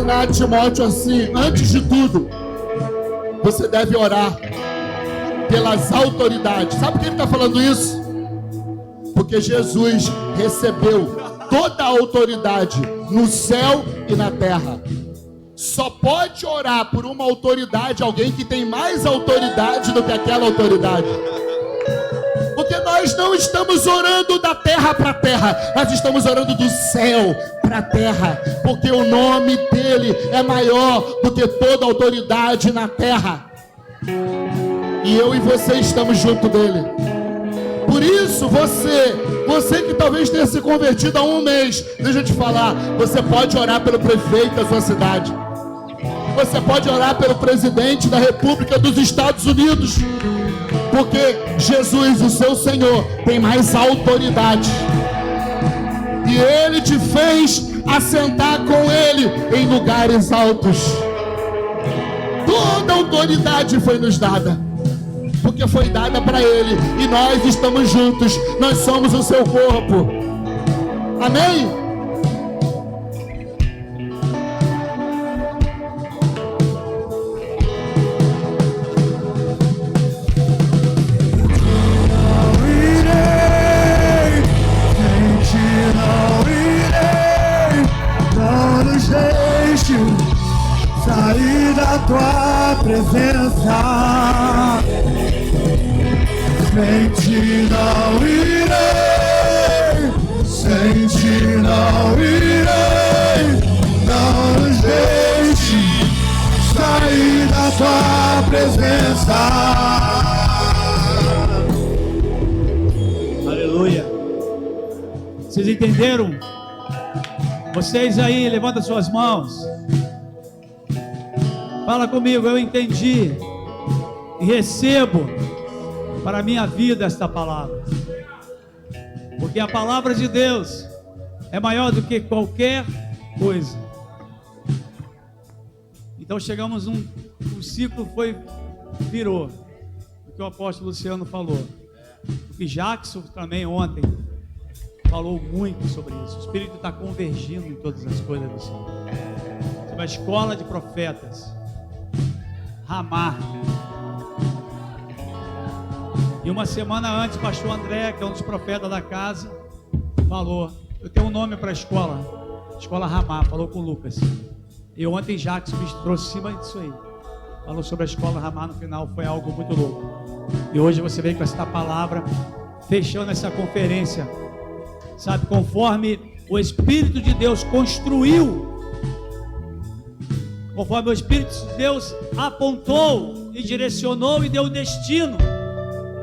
ensinar a Timóteo assim: antes de tudo, você deve orar pelas autoridades. Sabe por que ele está falando isso? Porque Jesus recebeu toda a autoridade no céu e na terra. Só pode orar por uma autoridade alguém que tem mais autoridade do que aquela autoridade. Porque nós não estamos orando da terra para a terra, nós estamos orando do céu para a terra, porque o nome dele é maior do que toda autoridade na terra. E eu e você estamos junto dele. Por isso, você que talvez tenha se convertido há um mês, deixa eu te falar, você pode orar pelo prefeito da sua cidade. Você pode orar pelo presidente da República dos Estados Unidos. Porque Jesus, o seu Senhor, tem mais autoridade. E ele te fez assentar com ele em lugares altos. Toda autoridade foi nos dada, porque foi dada para ele. E nós estamos juntos. Nós somos o seu corpo. Amém? Sair da tua presença, sem ti não irei, sem ti não irei, não nos deixe sair da tua presença. Aleluia. Vocês entenderam? Vocês aí, levanta suas mãos. Fala comigo, eu entendi e recebo para a minha vida esta palavra. Porque a palavra de Deus é maior do que qualquer coisa. Então chegamos um ciclo virou. O que o apóstolo Luciano falou. O que Jackson também ontem falou muito sobre isso. O Espírito está convergindo em todas as coisas do Senhor. Sobre a escola de profetas. Ramá. E uma semana antes, pastor André, que é um dos profetas da casa, falou: eu tenho um nome para a escola Ramá. Falou com o Lucas. E ontem Jackson me trouxe em cima disso aí. Falou sobre a escola Ramá no final, foi algo muito louco. E hoje você vem com essa palavra, fechando essa conferência, sabe, conforme o Espírito de Deus construiu, conforme o Espírito de Deus apontou e direcionou e deu destino.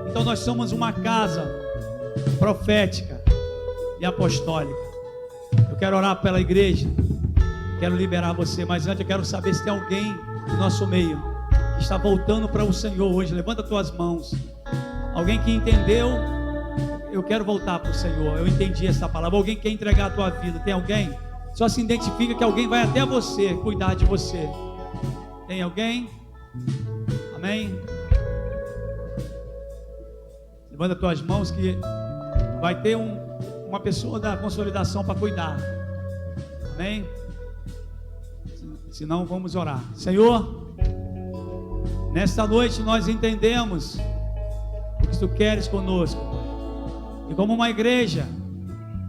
Então nós somos uma casa profética e apostólica. Eu quero orar pela igreja, quero liberar você, mas antes eu quero saber se tem alguém no nosso meio que está voltando para o Senhor hoje. Levanta tuas mãos. Alguém que entendeu: eu quero voltar para o Senhor, eu entendi essa palavra. Alguém que quer entregar a tua vida? Tem alguém? Só se identifica que alguém vai até você cuidar de você. Tem alguém? Amém? Levanta tuas mãos que vai ter uma pessoa da consolidação para cuidar. Amém? Se não, vamos orar. Senhor, nesta noite nós entendemos o que Tu queres conosco. E como uma igreja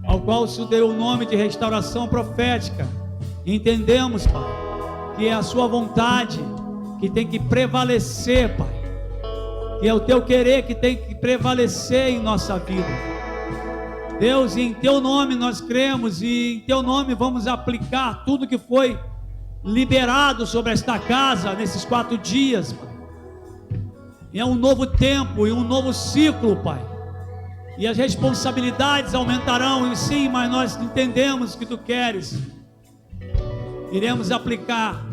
ao qual se deu o nome de restauração profética, entendemos, Pai, que é a Sua vontade que tem que prevalecer, Pai, que é o Teu querer que tem que prevalecer em nossa vida. Deus, em Teu nome nós cremos e em Teu nome vamos aplicar tudo que foi liberado sobre esta casa nesses 4 dias, Pai. E é um novo tempo e um novo ciclo, Pai. E as responsabilidades aumentarão, e sim, mas nós entendemos que Tu queres. Iremos aplicar,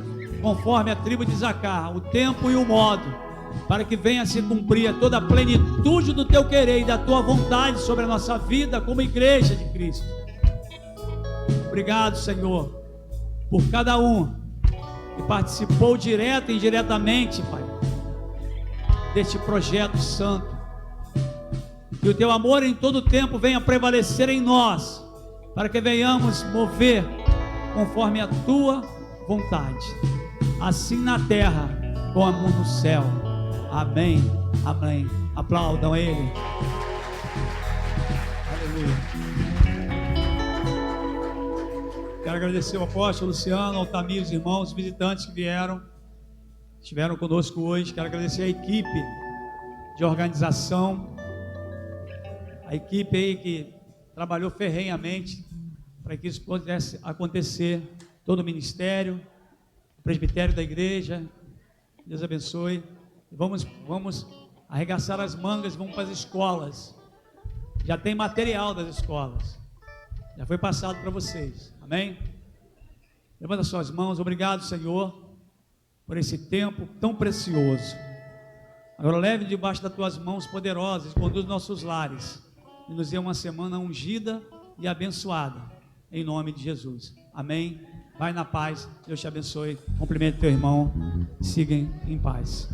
conforme a tribo de Zacar, o tempo e o modo, para que venha se cumprir toda a plenitude do Teu querer e da Tua vontade sobre a nossa vida como igreja de Cristo. Obrigado, Senhor, por cada um que participou direta e indiretamente, Pai, deste projeto santo. Que o Teu amor em todo tempo venha prevalecer em nós, para que venhamos mover conforme a Tua vontade, assim na terra como no céu. Amém, amém. Aplaudam Ele. Aleluia. Quero agradecer ao apóstolo Luciano, ao Tamir, os irmãos, os visitantes que estiveram conosco hoje. Quero agradecer a equipe de organização, a equipe aí que trabalhou ferrenhamente para que isso pudesse acontecer, todo o ministério, o presbitério da igreja. Deus abençoe. Vamos arregaçar as mangas, vamos para as escolas. Já tem material das escolas, já foi passado para vocês. Amém? Levanta suas mãos. Obrigado, Senhor, por esse tempo tão precioso. Agora leve debaixo das tuas mãos poderosas, conduz nossos lares e nos dê uma semana ungida e abençoada, em nome de Jesus. Amém? Vai na paz, Deus te abençoe. Cumprimente teu irmão, siga em paz.